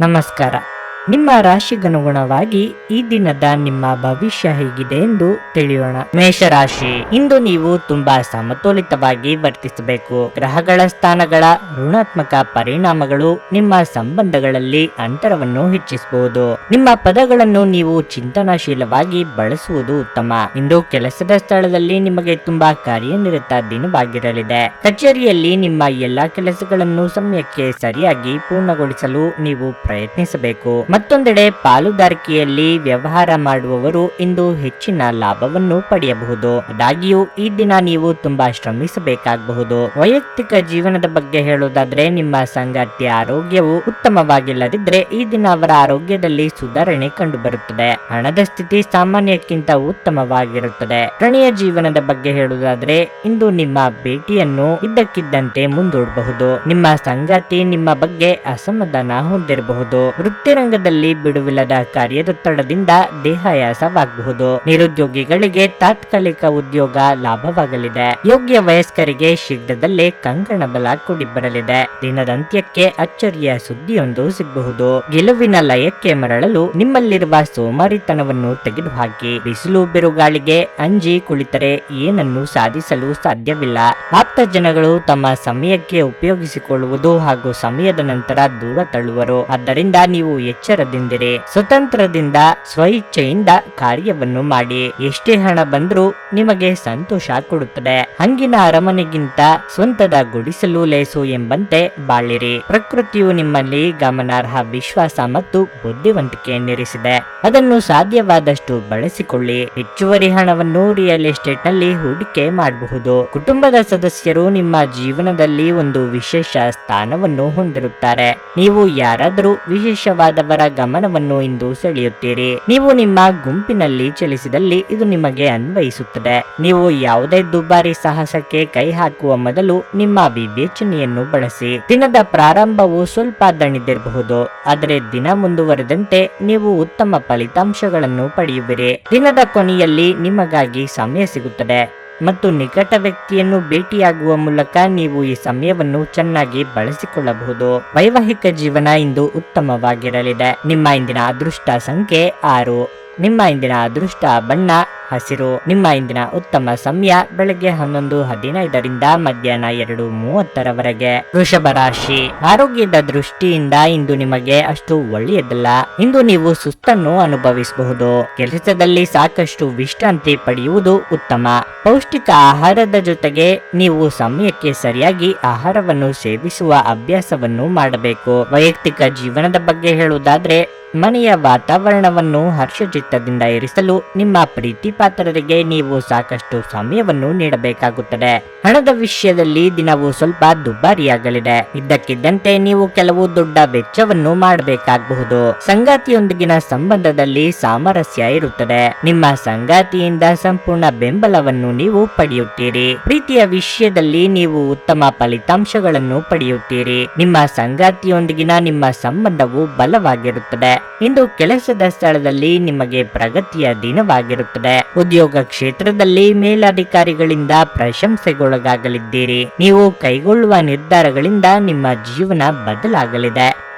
ನಮಸ್ಕಾರ. ನಿಮ್ಮ ರಾಶಿಗನುಗುಣವಾಗಿ ಈ ದಿನದ ನಿಮ್ಮ ಭವಿಷ್ಯ ಹೇಗಿದೆ ಎಂದು ತಿಳಿಯೋಣ. ಮೇಷರಾಶಿ, ಇಂದು ನೀವು ತುಂಬಾ ಸಮತೋಲಿತವಾಗಿ ವರ್ತಿಸಬೇಕು. ಗ್ರಹಗಳ ಸ್ಥಾನಗಳ ಋಣಾತ್ಮಕ ಪರಿಣಾಮಗಳು ನಿಮ್ಮ ಸಂಬಂಧಗಳಲ್ಲಿ ಅಂತರವನ್ನು ಹೆಚ್ಚಿಸಬಹುದು. ನಿಮ್ಮ ಪದಗಳನ್ನು ನೀವು ಚಿಂತನಾಶೀಲವಾಗಿ ಬಳಸುವುದು ಉತ್ತಮ. ಇಂದು ಕೆಲಸದ ಸ್ಥಳದಲ್ಲಿ ನಿಮಗೆ ತುಂಬಾ ಕಾರ್ಯನಿರತ ದಿನವಾಗಿರಲಿದೆ. ಕಚೇರಿಯಲ್ಲಿ ನಿಮ್ಮ ಎಲ್ಲಾ ಕೆಲಸಗಳನ್ನು ಸಮಯಕ್ಕೆ ಸರಿಯಾಗಿ ಪೂರ್ಣಗೊಳಿಸಲು ನೀವು ಪ್ರಯತ್ನಿಸಬೇಕು. ಮತ್ತೊಂದೆಡೆ ಪಾಲುದಾರಿಕೆಯಲ್ಲಿ ವ್ಯವಹಾರ ಮಾಡುವವರು ಇಂದು ಹೆಚ್ಚಿನ ಲಾಭವನ್ನು ಪಡೆಯಬಹುದು. ಆದಾಗ್ಯೂ ಈ ದಿನ ನೀವು ತುಂಬಾ ಶ್ರಮಿಸಬೇಕಾಗಬಹುದು. ವೈಯಕ್ತಿಕ ಜೀವನದ ಬಗ್ಗೆ ಹೇಳುವುದಾದ್ರೆ, ನಿಮ್ಮ ಸಂಗಾತಿಯ ಆರೋಗ್ಯವು ಉತ್ತಮವಾಗಿಲ್ಲದಿದ್ರೆ ಈ ದಿನ ಅವರ ಆರೋಗ್ಯದಲ್ಲಿ ಸುಧಾರಣೆ ಕಂಡುಬರುತ್ತದೆ. ಹಣದ ಸ್ಥಿತಿ ಸಾಮಾನ್ಯಕ್ಕಿಂತ ಉತ್ತಮವಾಗಿರುತ್ತದೆ. ಪ್ರಣಯ ಜೀವನದ ಬಗ್ಗೆ ಹೇಳುವುದಾದ್ರೆ, ಇಂದು ನಿಮ್ಮ ಭೇಟಿಯನ್ನು ಇದ್ದಕ್ಕಿದ್ದಂತೆ ಮುಂದೂಡಬಹುದು. ನಿಮ್ಮ ಸಂಗಾತಿ ನಿಮ್ಮ ಬಗ್ಗೆ ಅಸಮಾಧಾನ ಹೊಂದಿರಬಹುದು. ವೃತ್ತಿರಂಗದಲ್ಲಿ ಬಿಡುವಿಲ್ಲದ ಕಾರ್ಯದೊತ್ತಡದಿಂದ ದೇಹಾಯಾಸವಾಗಬಹುದು. ನಿರುದ್ಯೋಗಿಗಳಿಗೆ ತಾತ್ಕಾಲಿಕ ಉದ್ಯೋಗ ಲಾಭವಾಗಲಿದೆ. ಯೋಗ್ಯ ವಯಸ್ಕರಿಗೆ ಶೀಘ್ರದಲ್ಲೇ ಕಂಕಣ ಬಲ ಕೂಡಿ ಬರಲಿದೆ. ದಿನದಂತ್ಯಕ್ಕೆ ಅಚ್ಚರಿಯ ಸುದ್ದಿಯೊಂದು ಸಿಗಬಹುದು. ಗೆಲುವಿನ ಲಯಕ್ಕೆ ಮರಳಲು ನಿಮ್ಮಲ್ಲಿರುವ ಸೋಮಾರಿತನವನ್ನು ತೆಗೆದುಹಾಕಿ. ಬಿಸಿಲು ಬಿರುಗಾಳಿಗೆ ಅಂಜಿ ಕುಳಿತರೆ ಏನನ್ನು ಸಾಧಿಸಲು ಸಾಧ್ಯವಿಲ್ಲ. ಆಪ್ತ ಜನಗಳು ತಮ್ಮ ಸಮಯಕ್ಕೆ ಉಪಯೋಗಿಸಿಕೊಳ್ಳುವುದು ಹಾಗೂ ಸಮಯದ ನಂತರ ದೂರ ತಳ್ಳುವರು. ಆದ್ದರಿಂದ ನೀವು ಎಚ್ಚರದಿಂದಿರಿ. ಸ್ವತಂತ್ರದಿಂದ ಸ್ವಇಚ್ಛೆಯಿಂದ ಕಾರ್ಯವನ್ನು ಮಾಡಿ. ಎಷ್ಟೇ ಹಣ ಬಂದರೂ ನಿಮಗೆ ಸಂತೋಷ ಕೊಡುತ್ತದೆ. ಹಂಗಿನ ಅರಮನೆಗಿಂತ ಸ್ವಂತದ ಗುಡಿಸಲು ಲೇಸು ಎಂಬಂತೆ ಬಾಳಿರಿ. ಪ್ರಕೃತಿಯು ನಿಮ್ಮಲ್ಲಿ ಗಮನಾರ್ಹ ವಿಶ್ವಾಸ ಮತ್ತು ಬುದ್ಧಿವಂತಿಕೆಯನ್ನಿರಿಸಿದೆ. ಅದನ್ನು ಸಾಧ್ಯವಾದಷ್ಟು ಬಳಸಿಕೊಳ್ಳಿ. ಹೆಚ್ಚುವರಿ ಹಣವನ್ನು ರಿಯಲ್ ಎಸ್ಟೇಟ್ ನಲ್ಲಿ ಹೂಡಿಕೆ ಮಾಡಬಹುದು. ಕುಟುಂಬದ ಸದಸ್ಯರು ನಿಮ್ಮ ಜೀವನದಲ್ಲಿ ಒಂದು ವಿಶೇಷ ಸ್ಥಾನವನ್ನು ಹೊಂದಿರುತ್ತಾರೆ. ನೀವು ಯಾರಾದರೂ ವಿಶೇಷವಾದವರ ಗಮನವನ್ನು ಇಂದು ಸೆಳೆಯುತ್ತೀರಿ. ನೀವು ನಿಮ್ಮ ಗುಂಪಿನಲ್ಲಿ ಚಲಿಸಿದಲ್ಲಿ ಇದು ನಿಮಗೆ ಅನ್ವಯಿಸುತ್ತದೆ. ನೀವು ಯಾವುದೇ ದುಬಾರಿ ಸಾಹಸಕ್ಕೆ ಕೈ ಹಾಕುವ ಮೊದಲು ನಿಮ್ಮ ವಿವೇಚನೆಯನ್ನು ಬಳಸಿ. ದಿನದ ಪ್ರಾರಂಭವು ಸ್ವಲ್ಪ ದಣಿದಿರಬಹುದು, ಆದರೆ ದಿನ ಮುಂದುವರೆದಂತೆ ನೀವು ಉತ್ತಮ ಫಲಿತಾಂಶಗಳನ್ನು ಪಡೆಯುವಿರಿ. ದಿನದ ಕೊನೆಯಲ್ಲಿ ನಿಮಗಾಗಿ ಸಮಯ ಸಿಗುತ್ತದೆ ಮತ್ತು ನಿಕಟ ವ್ಯಕ್ತಿಯನ್ನು ಭೇಟಿಯಾಗುವ ಮೂಲಕ ನೀವು ಈ ಸಮಯವನ್ನು ಚೆನ್ನಾಗಿ ಬಳಸಿಕೊಳ್ಳಬಹುದು. ವೈವಾಹಿಕ ಜೀವನ ಇಂದು ಉತ್ತಮವಾಗಿರಲಿದೆ. ನಿಮ್ಮ ಇಂದಿನ ಅದೃಷ್ಟ ಸಂಖ್ಯೆ 6. ನಿಮ್ಮ ಇಂದಿನ ಅದೃಷ್ಟ ಬಣ್ಣ ಹಸಿರು. ನಿಮ್ಮ ಇಂದಿನ ಉತ್ತಮ ಸಮಯ ಬೆಳಗ್ಗೆ 11:15 ಮಧ್ಯಾಹ್ನ 2:30 ವೃಷಭ ರಾಶಿ, ಆರೋಗ್ಯದ ದೃಷ್ಟಿಯಿಂದ ಇಂದು ನಿಮಗೆ ಅಷ್ಟು ಒಳ್ಳೆಯದಲ್ಲ. ಇಂದು ನೀವು ಸುಸ್ತನ್ನು ಅನುಭವಿಸಬಹುದು. ಕೆಲಸದಲ್ಲಿ ಸಾಕಷ್ಟು ವಿಶ್ರಾಂತಿ ಪಡೆಯುವುದು ಉತ್ತಮ. ಪೌಷ್ಟಿಕ ಆಹಾರದ ಜೊತೆಗೆ ನೀವು ಸಮಯಕ್ಕೆ ಸರಿಯಾಗಿ ಆಹಾರವನ್ನು ಸೇವಿಸುವ ಅಭ್ಯಾಸವನ್ನು ಮಾಡಬೇಕು. ವೈಯಕ್ತಿಕ ಜೀವನದ ಬಗ್ಗೆ ಹೇಳುವುದಾದ್ರೆ, ಮನೆಯ ವಾತಾವರಣವನ್ನು ಹರ್ಷಚಿತ್ತದಿಂದ ಇರಿಸಲು ನಿಮ್ಮ ಪ್ರೀತಿ ಪಾತ್ರರಿಗೆ ನೀವು ಸಾಕಷ್ಟು ಸಮಯವನ್ನು ನೀಡಬೇಕಾಗುತ್ತದೆ. ಹಣದ ವಿಷಯದಲ್ಲಿ ದಿನವು ಸ್ವಲ್ಪ ದುಬಾರಿಯಾಗಲಿದೆ. ಇದ್ದಕ್ಕಿದ್ದಂತೆ ನೀವು ಕೆಲವು ದೊಡ್ಡ ವೆಚ್ಚವನ್ನು ಮಾಡಬೇಕಾಗಬಹುದು. ಸಂಗಾತಿಯೊಂದಿಗಿನ ಸಂಬಂಧದಲ್ಲಿ ಸಾಮರಸ್ಯ ಇರುತ್ತದೆ. ನಿಮ್ಮ ಸಂಗಾತಿಯಿಂದ ಸಂಪೂರ್ಣ ಬೆಂಬಲವನ್ನು ನೀವು ಪಡೆಯುತ್ತೀರಿ. ಪ್ರೀತಿಯ ವಿಷಯದಲ್ಲಿ ನೀವು ಉತ್ತಮ ಫಲಿತಾಂಶಗಳನ್ನು ಪಡೆಯುತ್ತೀರಿ. ನಿಮ್ಮ ಸಂಗಾತಿಯೊಂದಿಗಿನ ನಿಮ್ಮ ಸಂಬಂಧವು ಬಲವಾಗಿರುತ್ತದೆ. ಇಂದು ಕೆಲಸದ ಸ್ಥಳದಲ್ಲಿ ನಿಮಗೆ ಪ್ರಗತಿಯ ದಿನವಾಗಿರುತ್ತದೆ. ಉದ್ಯೋಗ ಕ್ಷೇತ್ರದಲ್ಲಿ ಮೇಲಧಿಕಾರಿಗಳಿಂದ ಪ್ರಶಂಸೆಗೊಳಗಾಗಲಿದ್ದೀರಿ. ನೀವು ಕೈಗೊಳ್ಳುವ ನಿರ್ಧಾರಗಳಿಂದ ನಿಮ್ಮ ಜೀವನ ಬದಲಾಗಲಿದೆ.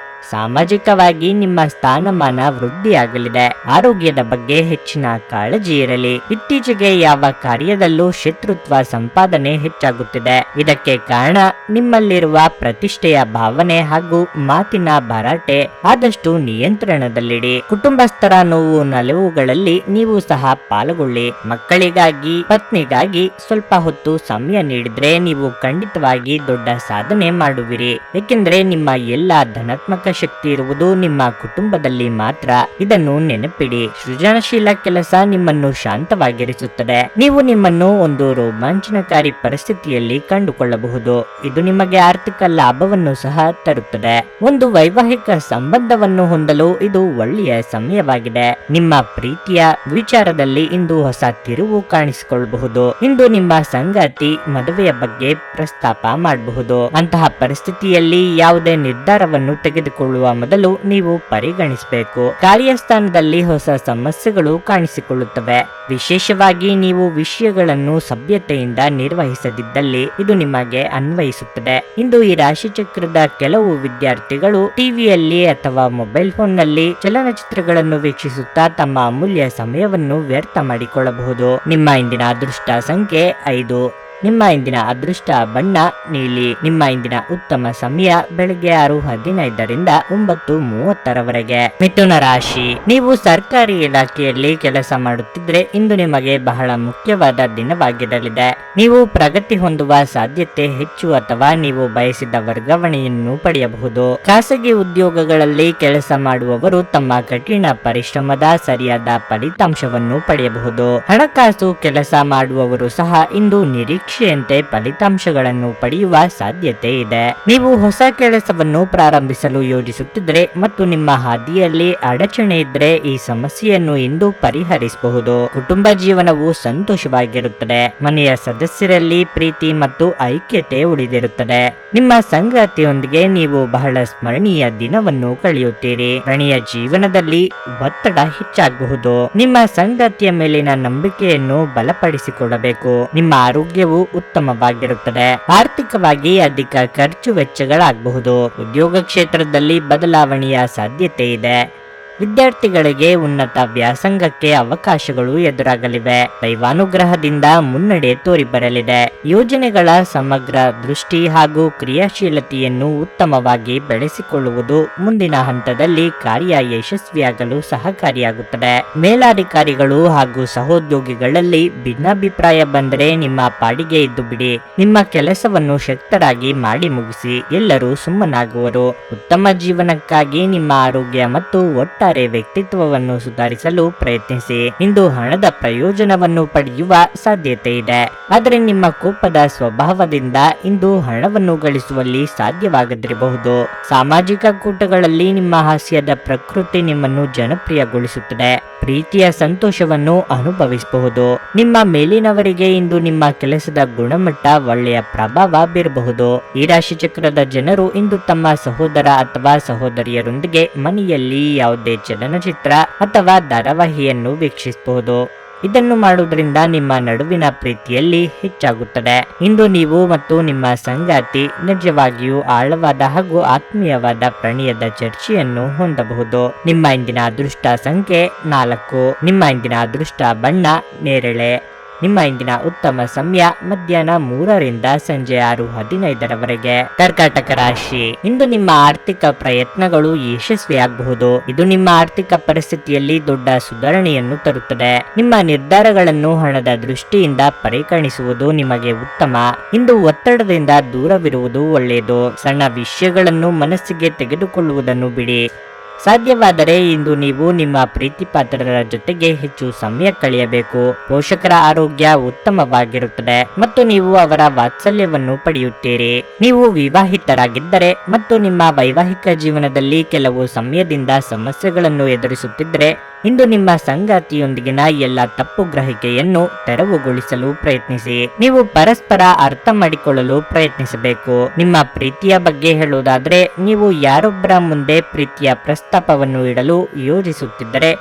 ಸಾಮಾಜಿಕವಾಗಿ ನಿಮ್ಮ ಸ್ಥಾನಮಾನ ವೃದ್ಧಿಯಾಗಲಿದೆ. ಆರೋಗ್ಯದ ಬಗ್ಗೆ ಹೆಚ್ಚಿನ ಕಾಳಜಿ ಇರಲಿ. ಇತ್ತೀಚೆಗೆ ಯಾವ ಕಾರ್ಯದಲ್ಲೂ ಶತ್ರುತ್ವ ಸಂಪಾದನೆ ಹೆಚ್ಚಾಗುತ್ತಿದೆ. ಇದಕ್ಕೆ ಕಾರಣ ನಿಮ್ಮಲ್ಲಿರುವ ಪ್ರತಿಷ್ಠೆಯ ಭಾವನೆ ಹಾಗೂ ಮಾತಿನ ಭರಾಟೆ. ಆದಷ್ಟು ನಿಯಂತ್ರಣದಲ್ಲಿಡಿ. ಕುಟುಂಬಸ್ಥರ ನೋವು ನಲಿವುಗಳಲ್ಲಿ ನೀವು ಸಹ ಪಾಲ್ಗೊಳ್ಳಿ. ಮಕ್ಕಳಿಗಾಗಿ ಪತ್ನಿಗಾಗಿ ಸ್ವಲ್ಪ ಹೊತ್ತು ಸಮಯ ನೀಡಿದ್ರೆ ನೀವು ಖಂಡಿತವಾಗಿ ದೊಡ್ಡ ಸಾಧನೆ ಮಾಡುವಿರಿ. ಏಕೆಂದರೆ ನಿಮ್ಮ ಎಲ್ಲಾ ಧನಾತ್ಮಕ ಶಕ್ತಿ ಇರುವುದು ನಿಮ್ಮ ಕುಟುಂಬದಲ್ಲಿ ಮಾತ್ರ. ಇದನ್ನು ನೆನಪಿಡಿ. ಸೃಜನಶೀಲ ಕೆಲಸ ನಿಮ್ಮನ್ನು ಶಾಂತವಾಗಿರಿಸುತ್ತದೆ. ನೀವು ನಿಮ್ಮನ್ನು ಒಂದು ರೋಮಾಂಚನಕಾರಿ ಪರಿಸ್ಥಿತಿಯಲ್ಲಿ ಕಂಡುಕೊಳ್ಳಬಹುದು. ಇದು ನಿಮಗೆ ಆರ್ಥಿಕ ಲಾಭವನ್ನು ಸಹ ತರುತ್ತದೆ. ಒಂದು ವೈವಾಹಿಕ ಸಂಬಂಧವನ್ನು ಹೊಂದಲು ಇದು ಒಳ್ಳೆಯ ಸಮಯವಾಗಿದೆ. ನಿಮ್ಮ ಪ್ರೀತಿಯ ವಿಚಾರದಲ್ಲಿ ಇಂದು ಹೊಸ ತಿರುವು ಕಾಣಿಸಿಕೊಳ್ಳಬಹುದು. ಇಂದು ನಿಮ್ಮ ಸಂಗಾತಿ ಮದುವೆಯ ಬಗ್ಗೆ ಪ್ರಸ್ತಾಪ ಮಾಡಬಹುದು. ಅಂತಹ ಪರಿಸ್ಥಿತಿಯಲ್ಲಿ ಯಾವುದೇ ನಿರ್ಧಾರವನ್ನು ತೆಗೆದುಕೊಳ್ಳಿ ತೆಗೆದುಕೊಳ್ಳುವ ಮೊದಲು ನೀವು ಪರಿಗಣಿಸಬೇಕು. ಕಾರ್ಯಸ್ಥಾನದಲ್ಲಿ ಹೊಸ ಸಮಸ್ಯೆಗಳು ಕಾಣಿಸಿಕೊಳ್ಳುತ್ತವೆ. ವಿಶೇಷವಾಗಿ ನೀವು ವಿಷಯಗಳನ್ನು ಸಭ್ಯತೆಯಿಂದ ನಿರ್ವಹಿಸದಿದ್ದಲ್ಲಿ ಇದು ನಿಮಗೆ ಅನ್ವಯಿಸುತ್ತದೆ. ಇಂದು ಈ ರಾಶಿಚಕ್ರದ ಕೆಲವು ವಿದ್ಯಾರ್ಥಿಗಳು ಟಿವಿಯಲ್ಲಿ ಅಥವಾ ಮೊಬೈಲ್ ಫೋನ್ ನಲ್ಲಿ ಚಲನಚಿತ್ರಗಳನ್ನು ವೀಕ್ಷಿಸುತ್ತಾ ತಮ್ಮ ಅಮೂಲ್ಯ ಸಮಯವನ್ನು ವ್ಯರ್ಥ ಮಾಡಿಕೊಳ್ಳಬಹುದು. ನಿಮ್ಮ ಇಂದಿನ ಅದೃಷ್ಟ ಸಂಖ್ಯೆ 5. ನಿಮ್ಮ ಇಂದಿನ ಅದೃಷ್ಟ ಬಣ್ಣ ನೀಲಿ. ನಿಮ್ಮ ಇಂದಿನ ಉತ್ತಮ ಸಮಯ ಬೆಳಗ್ಗೆ 6:15ರಿಂದ 9:30ರವರೆಗೆ. ಮಿಥುನ ರಾಶಿ, ನೀವು ಸರ್ಕಾರಿ ಇಲಾಖೆಯಲ್ಲಿ ಕೆಲಸ ಮಾಡುತ್ತಿದ್ರೆ ಇಂದು ನಿಮಗೆ ಬಹಳ ಮುಖ್ಯವಾದ ದಿನವಾಗಿರಲಿದೆ. ನೀವು ಪ್ರಗತಿ ಹೊಂದುವ ಸಾಧ್ಯತೆ ಹೆಚ್ಚು ಅಥವಾ ನೀವು ಬಯಸಿದ ವರ್ಗಾವಣೆಯನ್ನು ಪಡೆಯಬಹುದು. ಖಾಸಗಿ ಉದ್ಯೋಗಗಳಲ್ಲಿ ಕೆಲಸ ಮಾಡುವವರು ತಮ್ಮ ಕಠಿಣ ಪರಿಶ್ರಮದ ಸರಿಯಾದ ಫಲಿತಾಂಶವನ್ನು ಪಡೆಯಬಹುದು. ಹಣಕಾಸು ಕೆಲಸ ಮಾಡುವವರು ಸಹ ಇಂದು ನಿರೀಕ್ಷೆಯಂತೆ ಫಲಿತಾಂಶಗಳನ್ನು ಪಡೆಯುವ ಸಾಧ್ಯತೆ ಇದೆ. ನೀವು ಹೊಸ ಕೆಲಸವನ್ನು ಪ್ರಾರಂಭಿಸಲು ಯೋಜಿಸುತ್ತಿದ್ದರೆ ಮತ್ತು ನಿಮ್ಮ ಹಾದಿಯಲ್ಲಿ ಅಡಚಣೆ ಇದ್ರೆ ಈ ಸಮಸ್ಯೆಯನ್ನು ಇಂದು ಪರಿಹರಿಸಬಹುದು. ಕುಟುಂಬ ಜೀವನವು ಸಂತೋಷವಾಗಿರುತ್ತದೆ. ಮನೆಯ ಸದಸ್ಯರಲ್ಲಿ ಪ್ರೀತಿ ಮತ್ತು ಐಕ್ಯತೆ ಉಳಿದಿರುತ್ತದೆ. ನಿಮ್ಮ ಸಂಗಾತಿಯೊಂದಿಗೆ ನೀವು ಬಹಳ ಸ್ಮರಣೀಯ ದಿನವನ್ನು ಕಳೆಯುತ್ತೀರಿ. ಪ್ರಣಯ ಜೀವನದಲ್ಲಿ ಒತ್ತಡ ಹೆಚ್ಚಾಗಬಹುದು. ನಿಮ್ಮ ಸಂಗಾತಿಯ ಮೇಲಿನ ನಂಬಿಕೆಯನ್ನು ಬಲಪಡಿಸಿಕೊಳ್ಳಬೇಕು. ನಿಮ್ಮ ಆರೋಗ್ಯವು ಉತ್ತಮವಾಗಿರುತ್ತದೆ. ಆರ್ಥಿಕವಾಗಿ ಅಧಿಕ ಖರ್ಚು ವೆಚ್ಚಗಳಾಗಬಹುದು. ಉದ್ಯೋಗ ಕ್ಷೇತ್ರದಲ್ಲಿ ಬದಲಾವಣೆಯ ಸಾಧ್ಯತೆ ಇದೆ. ವಿದ್ಯಾರ್ಥಿಗಳಿಗೆ ಉನ್ನತ ವ್ಯಾಸಂಗಕ್ಕೆ ಅವಕಾಶಗಳು ಎದುರಾಗಲಿವೆ. ದೈವಾನುಗ್ರಹದಿಂದ ಮುನ್ನಡೆ ತೋರಿಬರಲಿದೆ. ಯೋಜನೆಗಳ ಸಮಗ್ರ ದೃಷ್ಟಿ ಹಾಗೂ ಕ್ರಿಯಾಶೀಲತೆಯನ್ನು ಉತ್ತಮವಾಗಿ ಬೆಳೆಸಿಕೊಳ್ಳುವುದು ಮುಂದಿನ ಹಂತದಲ್ಲಿ ಕಾರ್ಯ ಯಶಸ್ವಿಯಾಗಲು ಸಹಕಾರಿಯಾಗುತ್ತದೆ. ಮೇಲಾಧಿಕಾರಿಗಳು ಹಾಗೂ ಸಹೋದ್ಯೋಗಿಗಳಲ್ಲಿ ಭಿನ್ನಾಭಿಪ್ರಾಯ ಬಂದರೆ ನಿಮ್ಮ ಪಾಡಿಗೆ ಇದ್ದು ಬಿಡಿ. ನಿಮ್ಮ ಕೆಲಸವನ್ನು ಶಕ್ತರಾಗಿ ಮಾಡಿ ಮುಗಿಸಿ. ಎಲ್ಲರೂ ಸುಮ್ಮನಾಗುವರು. ಉತ್ತಮ ಜೀವನಕ್ಕಾಗಿ ನಿಮ್ಮ ಆರೋಗ್ಯ ಮತ್ತು ಒಟ್ಟಾರೆ ವ್ಯಕ್ತಿತ್ವವನ್ನು ಸುಧಾರಿಸಲು ಪ್ರಯತ್ನಿಸಿ. ಇಂದು ಹಣದ ಪ್ರಯೋಜನವನ್ನು ಪಡೆಯುವ ಸಾಧ್ಯತೆ ಇದೆ. ಆದರೆ ನಿಮ್ಮ ಕೋಪದ ಸ್ವಭಾವದಿಂದ ಇಂದು ಹಣವನ್ನು ಗಳಿಸುವಲ್ಲಿ ಸಾಧ್ಯವಾಗದಿರಬಹುದು. ಸಾಮಾಜಿಕ ಕೂಟಗಳಲ್ಲಿ ನಿಮ್ಮ ಹಾಸ್ಯದ ಪ್ರಕೃತಿ ನಿಮ್ಮನ್ನು ಜನಪ್ರಿಯಗೊಳಿಸುತ್ತದೆ. ಪ್ರೀತಿಯ ಸಂತೋಷವನ್ನು ಅನುಭವಿಸಬಹುದು. ನಿಮ್ಮ ಮೇಲಿನವರಿಗೆ ಇಂದು ನಿಮ್ಮ ಕೆಲಸದ ಗುಣಮಟ್ಟ ಒಳ್ಳೆಯ ಪ್ರಭಾವ ಬೀರಬಹುದು. ಈ ರಾಶಿ ಚಕ್ರದ ಜನರು ಇಂದು ತಮ್ಮ ಸಹೋದರ ಅಥವಾ ಸಹೋದರಿಯರೊಂದಿಗೆ ಮನೆಯಲ್ಲಿ ಯಾವುದೇ ಚಲನಚಿತ್ರ ಅಥವಾ ಧಾರಾವಾಹಿಯನ್ನು ವೀಕ್ಷಿಸಬಹುದು. ಇದನ್ನು ಮಾಡುವುದರಿಂದ ನಿಮ್ಮ ನಡುವಿನ ಪ್ರೀತಿಯಲ್ಲಿ ಹೆಚ್ಚಾಗುತ್ತದೆ. ಇಂದು ನೀವು ಮತ್ತು ನಿಮ್ಮ ಸಂಗಾತಿ ನಿಜವಾಗಿಯೂ ಆಳವಾದ ಹಾಗೂ ಆತ್ಮೀಯವಾದ ಪ್ರಣಯದ ಚರ್ಚೆಯನ್ನು ಹೊಂದಬಹುದು. ನಿಮ್ಮ ಇಂದಿನ ಅದೃಷ್ಟ ಸಂಖ್ಯೆ 4. ನಿಮ್ಮ ಇಂದಿನ ಅದೃಷ್ಟ ಬಣ್ಣ ನೇರಳೆ. ನಿಮ್ಮ ಇಂದಿನ ಉತ್ತಮ ಸಮಯ ಮಧ್ಯಾಹ್ನ 3ರಿಂದ ಸಂಜೆ 6:15ರವರೆಗೆ. ಕರ್ಕಾಟಕ ರಾಶಿ, ಇಂದು ನಿಮ್ಮ ಆರ್ಥಿಕ ಪ್ರಯತ್ನಗಳು ಯಶಸ್ವಿಯಾಗಬಹುದು. ಇದು ನಿಮ್ಮ ಆರ್ಥಿಕ ಪರಿಸ್ಥಿತಿಯಲ್ಲಿ ದೊಡ್ಡ ಸುಧಾರಣೆಯನ್ನು ತರುತ್ತದೆ. ನಿಮ್ಮ ನಿರ್ಧಾರಗಳನ್ನು ಹಣದ ದೃಷ್ಟಿಯಿಂದ ಪರಿಗಣಿಸುವುದು ನಿಮಗೆ ಉತ್ತಮ. ಇಂದು ಒತ್ತಡದಿಂದ ದೂರವಿರುವುದು ಒಳ್ಳೆಯದು. ಸಣ್ಣ ವಿಷಯಗಳನ್ನು ಮನಸ್ಸಿಗೆ ತೆಗೆದುಕೊಳ್ಳುವುದನ್ನು ಬಿಡಿ. ಸಾಧ್ಯವಾದರೆ ಇಂದು ನೀವು ನಿಮ್ಮ ಪ್ರೀತಿ ಪಾತ್ರರ ಜೊತೆಗೆ ಹೆಚ್ಚು ಸಮಯ ಕಳೆಯಬೇಕು. ಪೋಷಕರ ಆರೋಗ್ಯ ಉತ್ತಮವಾಗಿರುತ್ತದೆ ಮತ್ತು ನೀವು ಅವರ ವಾತ್ಸಲ್ಯವನ್ನು ಪಡೆಯುತ್ತೀರಿ. ನೀವು ವಿವಾಹಿತರಾಗಿದ್ದರೆ ಮತ್ತು ನಿಮ್ಮ ವೈವಾಹಿಕ ಜೀವನದಲ್ಲಿ ಕೆಲವು ಸಮಯದಿಂದ ಸಮಸ್ಯೆಗಳನ್ನು ಎದುರಿಸುತ್ತಿದ್ದರೆ ಇಂದು ನಿಮ್ಮ ಸಂಗಾತಿಯೊಂದಿಗಿನ ಎಲ್ಲ ತಪ್ಪು ಗ್ರಹಿಕೆಯನ್ನು ತೆರವುಗೊಳಿಸಲು ಪ್ರಯತ್ನಿಸಿ. ನೀವು ಪರಸ್ಪರ ಅರ್ಥ ಮಾಡಿಕೊಳ್ಳಲು ಪ್ರಯತ್ನಿಸಬೇಕು. ನಿಮ್ಮ ಪ್ರೀತಿಯ ಬಗ್ಗೆ ಹೇಳುವುದಾದ್ರೆ, ನೀವು ಯಾರೊಬ್ಬರ ಮುಂದೆ ಪ್ರೀತಿಯ ಪ್ರಸ್ತಾಪವನ್ನು ಇಡಲು ಯೋಜಿಸುತ್ತಿದ್ದರೆ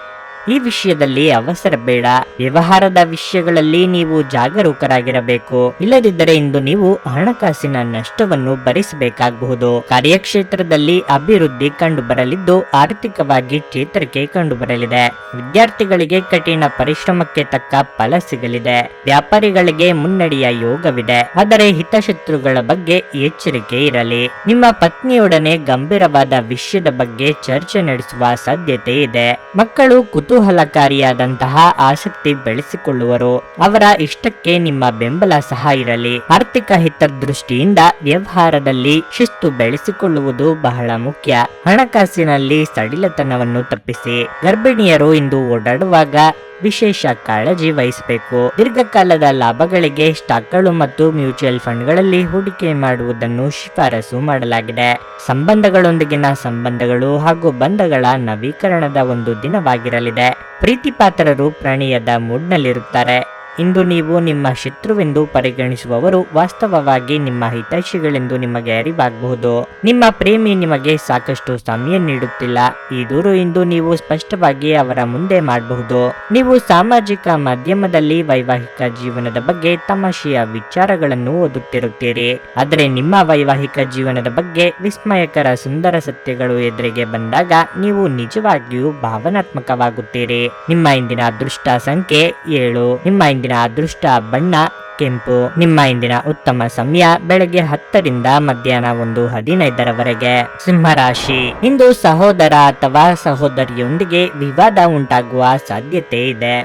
ಈ ವಿಷಯದಲ್ಲಿ ಅವಸರ ಬೇಡ. ವ್ಯವಹಾರದ ವಿಷಯಗಳಲ್ಲಿ ನೀವು ಜಾಗರೂಕರಾಗಿರಬೇಕು. ಇಲ್ಲದಿದ್ದರೆ ಇಂದು ನೀವು ಹಣಕಾಸಿನ ನಷ್ಟವನ್ನು ಭರಿಸಬೇಕಾಗಬಹುದು. ಕಾರ್ಯಕ್ಷೇತ್ರದಲ್ಲಿ ಅಭಿವೃದ್ಧಿ ಕಂಡುಬರಲಿದ್ದು ಆರ್ಥಿಕವಾಗಿ ಚೇತರಿಕೆ ಕಂಡುಬರಲಿದೆ. ವಿದ್ಯಾರ್ಥಿಗಳಿಗೆ ಕಠಿಣ ಪರಿಶ್ರಮಕ್ಕೆ ತಕ್ಕ ಫಲ ಸಿಗಲಿದೆ. ವ್ಯಾಪಾರಿಗಳಿಗೆ ಮುನ್ನಡೆಯ ಯೋಗವಿದೆ. ಆದರೆ ಹಿತಶತ್ರುಗಳ ಬಗ್ಗೆ ಎಚ್ಚರಿಕೆ ಇರಲಿ. ನಿಮ್ಮ ಪತ್ನಿಯೊಡನೆ ಗಂಭೀರವಾದ ವಿಷಯದ ಬಗ್ಗೆ ಚರ್ಚೆ ನಡೆಸುವ ಸಾಧ್ಯತೆ ಇದೆ. ಮಕ್ಕಳು ಕುತೂಹಲಕಾರಿಯಾದಂತಹ ಆಸಕ್ತಿ ಬೆಳೆಸಿಕೊಳ್ಳುವರು. ಅವರ ಇಷ್ಟಕ್ಕೆ ನಿಮ್ಮ ಬೆಂಬಲ ಸಹ ಇರಲಿ. ಆರ್ಥಿಕ ಹಿತದೃಷ್ಟಿಯಿಂದ ವ್ಯವಹಾರದಲ್ಲಿ ಶಿಸ್ತು ಬೆಳೆಸಿಕೊಳ್ಳುವುದು ಬಹಳ ಮುಖ್ಯ. ಹಣಕಾಸಿನಲ್ಲಿ ಸಡಿಲತನವನ್ನು ತಪ್ಪಿಸಿ. ಗರ್ಭಿಣಿಯರು ಇಂದು ಓಡಾಡುವಾಗ ವಿಶೇಷ ಕಾಳಜಿ ವಹಿಸಬೇಕು. ದೀರ್ಘಕಾಲದ ಲಾಭಗಳಿಗೆ ಸ್ಟಾಕ್ಗಳು ಮತ್ತು ಮ್ಯೂಚುವಲ್ ಫಂಡ್ಗಳಲ್ಲಿ ಹೂಡಿಕೆ ಮಾಡುವುದನ್ನು ಶಿಫಾರಸು ಮಾಡಲಾಗಿದೆ. ಸಂಬಂಧಗಳೊಂದಿಗಿನ ಸಂಬಂಧಗಳು ಹಾಗೂ ಬಂಧಗಳ ನವೀಕರಣದ ಒಂದು ದಿನವಾಗಿರಲಿದೆ. ಪ್ರೀತಿ ಪಾತ್ರರು ಪ್ರಣಯದ ಮೂಡ್ನಲ್ಲಿರುತ್ತಾರೆ. ಇಂದು ನೀವು ನಿಮ್ಮ ಶತ್ರುವೆಂದು ಪರಿಗಣಿಸುವವರು ವಾಸ್ತವವಾಗಿ ನಿಮ್ಮ ಹಿತೈಷಿಗಳೆಂದು ನಿಮಗೆ ಅರಿವಾಗಬಹುದು. ನಿಮ್ಮ ಪ್ರೇಮಿ ನಿಮಗೆ ಸಾಕಷ್ಟು ಸಮಯ ನೀಡುತ್ತಿಲ್ಲ. ಈ ದೂರು ಇಂದು ನೀವು ಸ್ಪಷ್ಟವಾಗಿ ಅವರ ಮುಂದೆ ಮಾಡಬಹುದು. ನೀವು ಸಾಮಾಜಿಕ ಮಾಧ್ಯಮದಲ್ಲಿ ವೈವಾಹಿಕ ಜೀವನದ ಬಗ್ಗೆ ತಮಾಷೆಯ ವಿಚಾರಗಳನ್ನು ಓದುತ್ತಿರುತ್ತೀರಿ, ಆದರೆ ನಿಮ್ಮ ವೈವಾಹಿಕ ಜೀವನದ ಬಗ್ಗೆ ವಿಸ್ಮಯಕರ ಸುಂದರ ಸತ್ಯಗಳು ಎದುರಿಗೆ ಬಂದಾಗ ನೀವು ನಿಜವಾಗಿಯೂ ಭಾವನಾತ್ಮಕವಾಗುತ್ತೀರಿ. ನಿಮ್ಮ ಇಂದಿನ ಅದೃಷ್ಟ ಸಂಖ್ಯೆ 7. ನಿಮ್ಮ ಇಂದಿನ ಅದೃಷ್ಟ ಬಣ್ಣ ಕೆಂಪು. ನಿಮ್ಮ ಇಂದಿನ ಉತ್ತಮ ಸಮಯ ಬೆಳಗ್ಗೆ 10 ರಿಂದ ಮಧ್ಯಾಹ್ನ 1:15 ಸಿಂಹರಾಶಿ. ಇಂದು ಸಹೋದರ ಅಥವಾ ಸಹೋದರಿಯೊಂದಿಗೆ ವಿವಾದ ಉಂಟಾಗುವ ಸಾಧ್ಯತೆ ಇದೆ.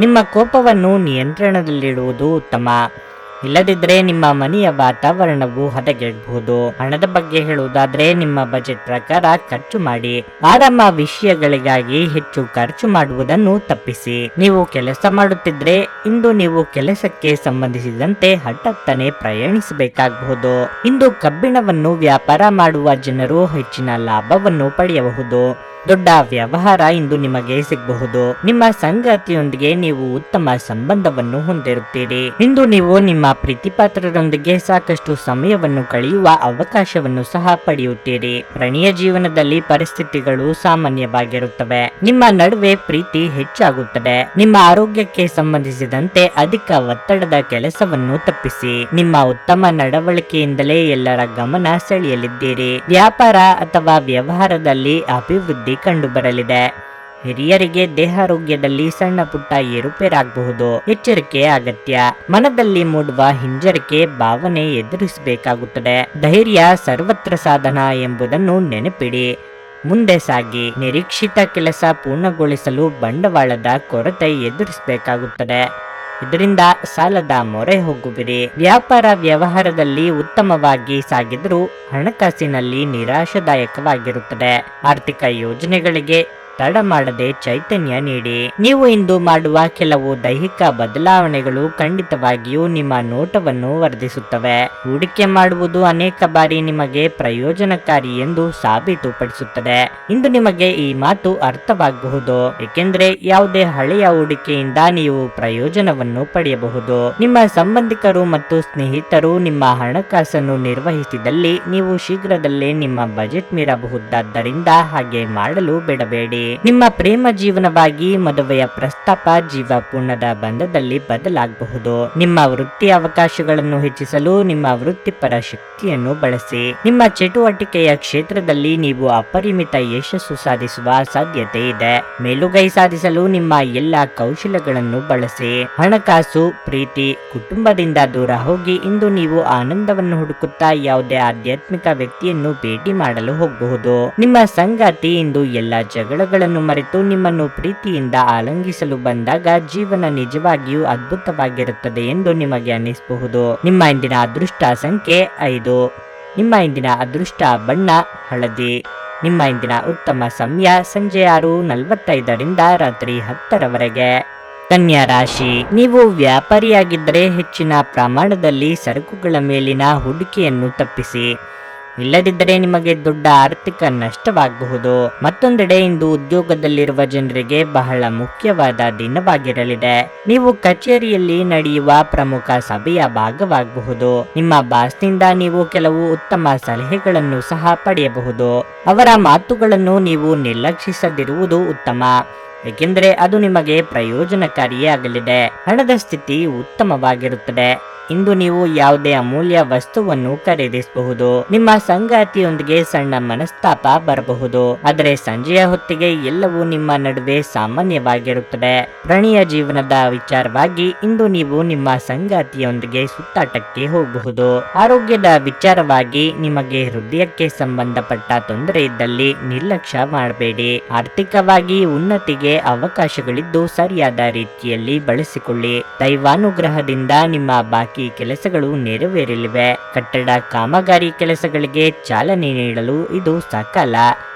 ನಿಮ್ಮ ಕೋಪವನ್ನು ನಿಯಂತ್ರಣದಲ್ಲಿಡುವುದು ಉತ್ತಮ. ಇಲ್ಲದಿದ್ದರೆ ನಿಮ್ಮ ಮನೆಯ ವಾತಾವರಣವು ಹದಗೆಡಬಹುದು. ಹಣದ ಬಗ್ಗೆ ಹೇಳುವುದಾದ್ರೆ ನಿಮ್ಮ ಬಜೆಟ್ ಪ್ರಕಾರ ಖರ್ಚು ಮಾಡಿ. ಆರಾಮ ವಿಷಯಗಳಿಗಾಗಿ ಹೆಚ್ಚು ಖರ್ಚು ಮಾಡುವುದನ್ನು ತಪ್ಪಿಸಿ. ನೀವು ಕೆಲಸ ಮಾಡುತ್ತಿದ್ರೆ ಇಂದು ನೀವು ಕೆಲಸಕ್ಕೆ ಸಂಬಂಧಿಸಿದಂತೆ ಹಠಾತ್ತನೆ ಪ್ರಯಾಣಿಸಬೇಕಾಗಬಹುದು. ಇಂದು ಕಬ್ಬಿಣವನ್ನು ವ್ಯಾಪಾರ ಮಾಡುವ ಜನರು ಹೆಚ್ಚಿನ ಲಾಭವನ್ನು ಪಡೆಯಬಹುದು. ದೊಡ್ಡ ವ್ಯವಹಾರ ಇಂದು ನಿಮಗೆ ಸಿಗಬಹುದು. ನಿಮ್ಮ ಸಂಗಾತಿಯೊಂದಿಗೆ ನೀವು ಉತ್ತಮ ಸಂಬಂಧವನ್ನು ಹೊಂದಿರುತ್ತೀರಿ. ಇಂದು ನೀವು ನಿಮ್ಮ ಪ್ರೀತಿಪಾತ್ರರೊಂದಿಗೆ ಸಾಕಷ್ಟು ಸಮಯವನ್ನು ಕಳೆಯುವ ಅವಕಾಶವನ್ನು ಸಹ ಪಡೆಯುತ್ತೀರಿ. ಪ್ರಣಯ ಜೀವನದಲ್ಲಿ ಪರಿಸ್ಥಿತಿಗಳು ಸಾಮಾನ್ಯವಾಗಿರುತ್ತವೆ. ನಿಮ್ಮ ನಡುವೆ ಪ್ರೀತಿ ಹೆಚ್ಚಾಗುತ್ತದೆ. ನಿಮ್ಮ ಆರೋಗ್ಯಕ್ಕೆ ಸಂಬಂಧಿಸಿದಂತೆ ಅಧಿಕ ಒತ್ತಡದ ಕೆಲಸವನ್ನು ತಪ್ಪಿಸಿ. ನಿಮ್ಮ ಉತ್ತಮ ನಡವಳಿಕೆಯಿಂದಲೇ ಎಲ್ಲರ ಗಮನ ಸೆಳೆಯಲಿದ್ದೀರಿ. ವ್ಯಾಪಾರ ಅಥವಾ ವ್ಯವಹಾರದಲ್ಲಿ ಅಭಿವೃದ್ಧಿ ಕಂಡುಬರಲಿದೆ. ಹಿರಿಯರಿಗೆ ದೇಹಾರೋಗ್ಯದಲ್ಲಿ ಸಣ್ಣ ಪುಟ್ಟ ಏರುಪೇರಾಗಬಹುದು. ಎಚ್ಚರಿಕೆ ಅಗತ್ಯ. ಮನದಲ್ಲಿ ಮೂಡುವ ಹಿಂಜರಿಕೆ ಭಾವನೆ ಎದುರಿಸಬೇಕಾಗುತ್ತದೆ. ಧೈರ್ಯ ಸರ್ವತ್ರ ಸಾಧನ ಎಂಬುದನ್ನು ನೆನಪಿಡಿ. ಮುಂದೆ ಸಾಗಿ. ನಿರೀಕ್ಷಿತ ಕೆಲಸ ಪೂರ್ಣಗೊಳಿಸಲು ಬಂಡವಾಳದ ಕೊರತೆ ಎದುರಿಸಬೇಕಾಗುತ್ತದೆ. ಇದರಿಂದ ಸಾಲದ ಮೊರೆ ಹೋಗುವಿರಿ. ವ್ಯಾಪಾರ ವ್ಯವಹಾರದಲ್ಲಿ ಉತ್ತಮವಾಗಿ ಸಾಗಿದರೂ ಹಣಕಾಸಿನಲ್ಲಿ ನಿರಾಶಾದಾಯಕವಾಗಿರುತ್ತದೆ. ಆರ್ಥಿಕ ಯೋಜನೆಗಳಿಗೆ ತಡ ಮಾಡದೆ ಚೈತನ್ಯ ನೀಡಿ. ನೀವು ಇಂದು ಮಾಡುವ ಕೆಲವು ದೈಹಿಕ ಬದಲಾವಣೆಗಳು ಖಂಡಿತವಾಗಿಯೂ ನಿಮ್ಮ ನೋಟವನ್ನು ವರ್ಧಿಸುತ್ತವೆ. ಹೂಡಿಕೆ ಮಾಡುವುದು ಅನೇಕ ಬಾರಿ ನಿಮಗೆ ಪ್ರಯೋಜನಕಾರಿ ಎಂದು ಸಾಬೀತುಪಡಿಸುತ್ತದೆ. ಇಂದು ನಿಮಗೆ ಈ ಮಾತು ಅರ್ಥವಾಗಬಹುದು, ಏಕೆಂದರೆ ಯಾವುದೇ ಹಳೆಯ ಹೂಡಿಕೆಯಿಂದ ನೀವು ಪ್ರಯೋಜನವನ್ನು ಪಡೆಯಬಹುದು. ನಿಮ್ಮ ಸಂಬಂಧಿಕರು ಮತ್ತು ಸ್ನೇಹಿತರು ನಿಮ್ಮ ಹಣಕಾಸನ್ನು ನಿರ್ವಹಿಸಿದಲ್ಲಿ ನೀವು ಶೀಘ್ರದಲ್ಲೇ ನಿಮ್ಮ ಬಜೆಟ್ ಮೀರಬಹುದಾದ್ದರಿಂದ ಹಾಗೆ ಮಾಡಲು ಬಿಡಬೇಡಿ. ನಿಮ್ಮ ಪ್ರೇಮ ಜೀವನವಾಗಿ ಮದುವೆಯ ಪ್ರಸ್ತಾಪ ಜೀವಪೂರ್ಣದ ಬಂಧದಲ್ಲಿ ಬದಲಾಗಬಹುದು. ನಿಮ್ಮ ವೃತ್ತಿ ಅವಕಾಶಗಳನ್ನು ಹೆಚ್ಚಿಸಲು ನಿಮ್ಮ ವೃತ್ತಿಪರ ಶಕ್ತಿಯನ್ನು ಬಳಸಿ. ನಿಮ್ಮ ಚಟುವಟಿಕೆಯ ಕ್ಷೇತ್ರದಲ್ಲಿ ನೀವು ಅಪರಿಮಿತ ಯಶಸ್ಸು ಸಾಧಿಸುವ ಸಾಧ್ಯತೆ ಇದೆ. ಮೇಲುಗೈ ಸಾಧಿಸಲು ನಿಮ್ಮ ಎಲ್ಲ ಕೌಶಲ್ಯಗಳನ್ನು ಬಳಸಿ. ಹಣಕಾಸು, ಪ್ರೀತಿ, ಕುಟುಂಬದಿಂದ ದೂರ ಹೋಗಿ ಇಂದು ನೀವು ಆನಂದವನ್ನು ಹುಡುಕುತ್ತಾ ಯಾವುದೇ ಆಧ್ಯಾತ್ಮಿಕ ವ್ಯಕ್ತಿಯನ್ನು ಭೇಟಿ ಮಾಡಲು ಹೋಗಬಹುದು. ನಿಮ್ಮ ಸಂಗಾತಿ ಇಂದು ಎಲ್ಲ ಜಗಳಗಳನ್ನು ಮರೆತು ನಿಮ್ಮನ್ನು ಪ್ರೀತಿಯಿಂದ ಆಲಂಗಿಸಲು ಬಂದಾಗ ಜೀವನ ನಿಜವಾಗಿಯೂ ಅದ್ಭುತವಾಗಿರುತ್ತದೆ ಎಂದು ನಿಮಗೆ ಅನ್ನಿಸಬಹುದು. ನಿಮ್ಮ ಇಂದಿನ ಅದೃಷ್ಟ ಸಂಖ್ಯೆ 5. ನಿಮ್ಮ ಇಂದಿನ ಅದೃಷ್ಟ ಬಣ್ಣ ಹಳದಿ. ನಿಮ್ಮ ಇಂದಿನ ಉತ್ತಮ ಸಮಯ ಸಂಜೆ 6:45 ರಿಂದ ರಾತ್ರಿ 10 ಕನ್ಯಾ ರಾಶಿ. ನೀವು ವ್ಯಾಪಾರಿಯಾಗಿದ್ದರೆ ಹೆಚ್ಚಿನ ಪ್ರಮಾಣದಲ್ಲಿ ಸರಕುಗಳ ಮೇಲಿನ ಹೂಡಿಕೆಯನ್ನು ತಪ್ಪಿಸಿ. ಇಲ್ಲದಿದ್ದರೆ ನಿಮಗೆ ದೊಡ್ಡ ಆರ್ಥಿಕ ನಷ್ಟವಾಗಬಹುದು. ಮತ್ತೊಂದೆಡೆ ಇಂದು ಉದ್ಯೋಗದಲ್ಲಿರುವ ಜನರಿಗೆ ಬಹಳ ಮುಖ್ಯವಾದ ದಿನವಾಗಿರಲಿದೆ. ನೀವು ಕಚೇರಿಯಲ್ಲಿ ನಡೆಯುವ ಪ್ರಮುಖ ಸಭೆಯ ಭಾಗವಾಗಬಹುದು. ನಿಮ್ಮ ಬಾಸ್ನಿಂದ ನೀವು ಕೆಲವು ಉತ್ತಮ ಸಲಹೆಗಳನ್ನು ಸಹ ಪಡೆಯಬಹುದು. ಅವರ ಮಾತುಗಳನ್ನು ನೀವು ನಿರ್ಲಕ್ಷಿಸದಿರುವುದು ಉತ್ತಮ, ಏಕೆಂದರೆ ಅದು ನಿಮಗೆ ಪ್ರಯೋಜನಕಾರಿಯೇ ಆಗಲಿದೆ. ಹಣದ ಸ್ಥಿತಿ ಉತ್ತಮವಾಗಿರುತ್ತದೆ. ಇಂದು ನೀವು ಯಾವುದೇ ಅಮೂಲ್ಯ ವಸ್ತುವನ್ನು ಖರೀದಿಸಬಹುದು. ನಿಮ್ಮ ಸಂಗಾತಿಯೊಂದಿಗೆ ಸಣ್ಣ ಮನಸ್ತಾಪ ಬರಬಹುದು, ಆದರೆ ಸಂಜೆಯ ಹೊತ್ತಿಗೆ ಎಲ್ಲವೂ ನಿಮ್ಮ ನಡುವೆ ಸಾಮಾನ್ಯವಾಗಿರುತ್ತದೆ. ಪ್ರಣಯ ಜೀವನದ ವಿಚಾರವಾಗಿ ಇಂದು ನೀವು ನಿಮ್ಮ ಸಂಗಾತಿಯೊಂದಿಗೆ ಸುತ್ತಾಟಕ್ಕೆ ಹೋಗಬಹುದು. ಆರೋಗ್ಯದ ವಿಚಾರವಾಗಿ ನಿಮಗೆ ಹೃದಯಕ್ಕೆ ಸಂಬಂಧಪಟ್ಟ ತೊಂದರೆ ಇದ್ದಲ್ಲಿ ನಿರ್ಲಕ್ಷ್ಯ ಮಾಡಬೇಡಿ. ಆರ್ಥಿಕವಾಗಿ ಉನ್ನತಿಗೆ ಅವಕಾಶಗಳಿದ್ದು ಸರಿಯಾದ ರೀತಿಯಲ್ಲಿ ಬಳಸಿಕೊಳ್ಳಿ. ದೈವಾನುಗ್ರಹದಿಂದ ನಿಮ್ಮ ಬಾಕಿ ಕೆಲಸಗಳು ನೆರವೇರಲಿವೆ. ಕಟ್ಟಡ ಕಾಮಗಾರಿ ಕೆಲಸಗಳಿಗೆ ಚಾಲನೆ ನೀಡಲು ಇದು ಸಕಾಲ.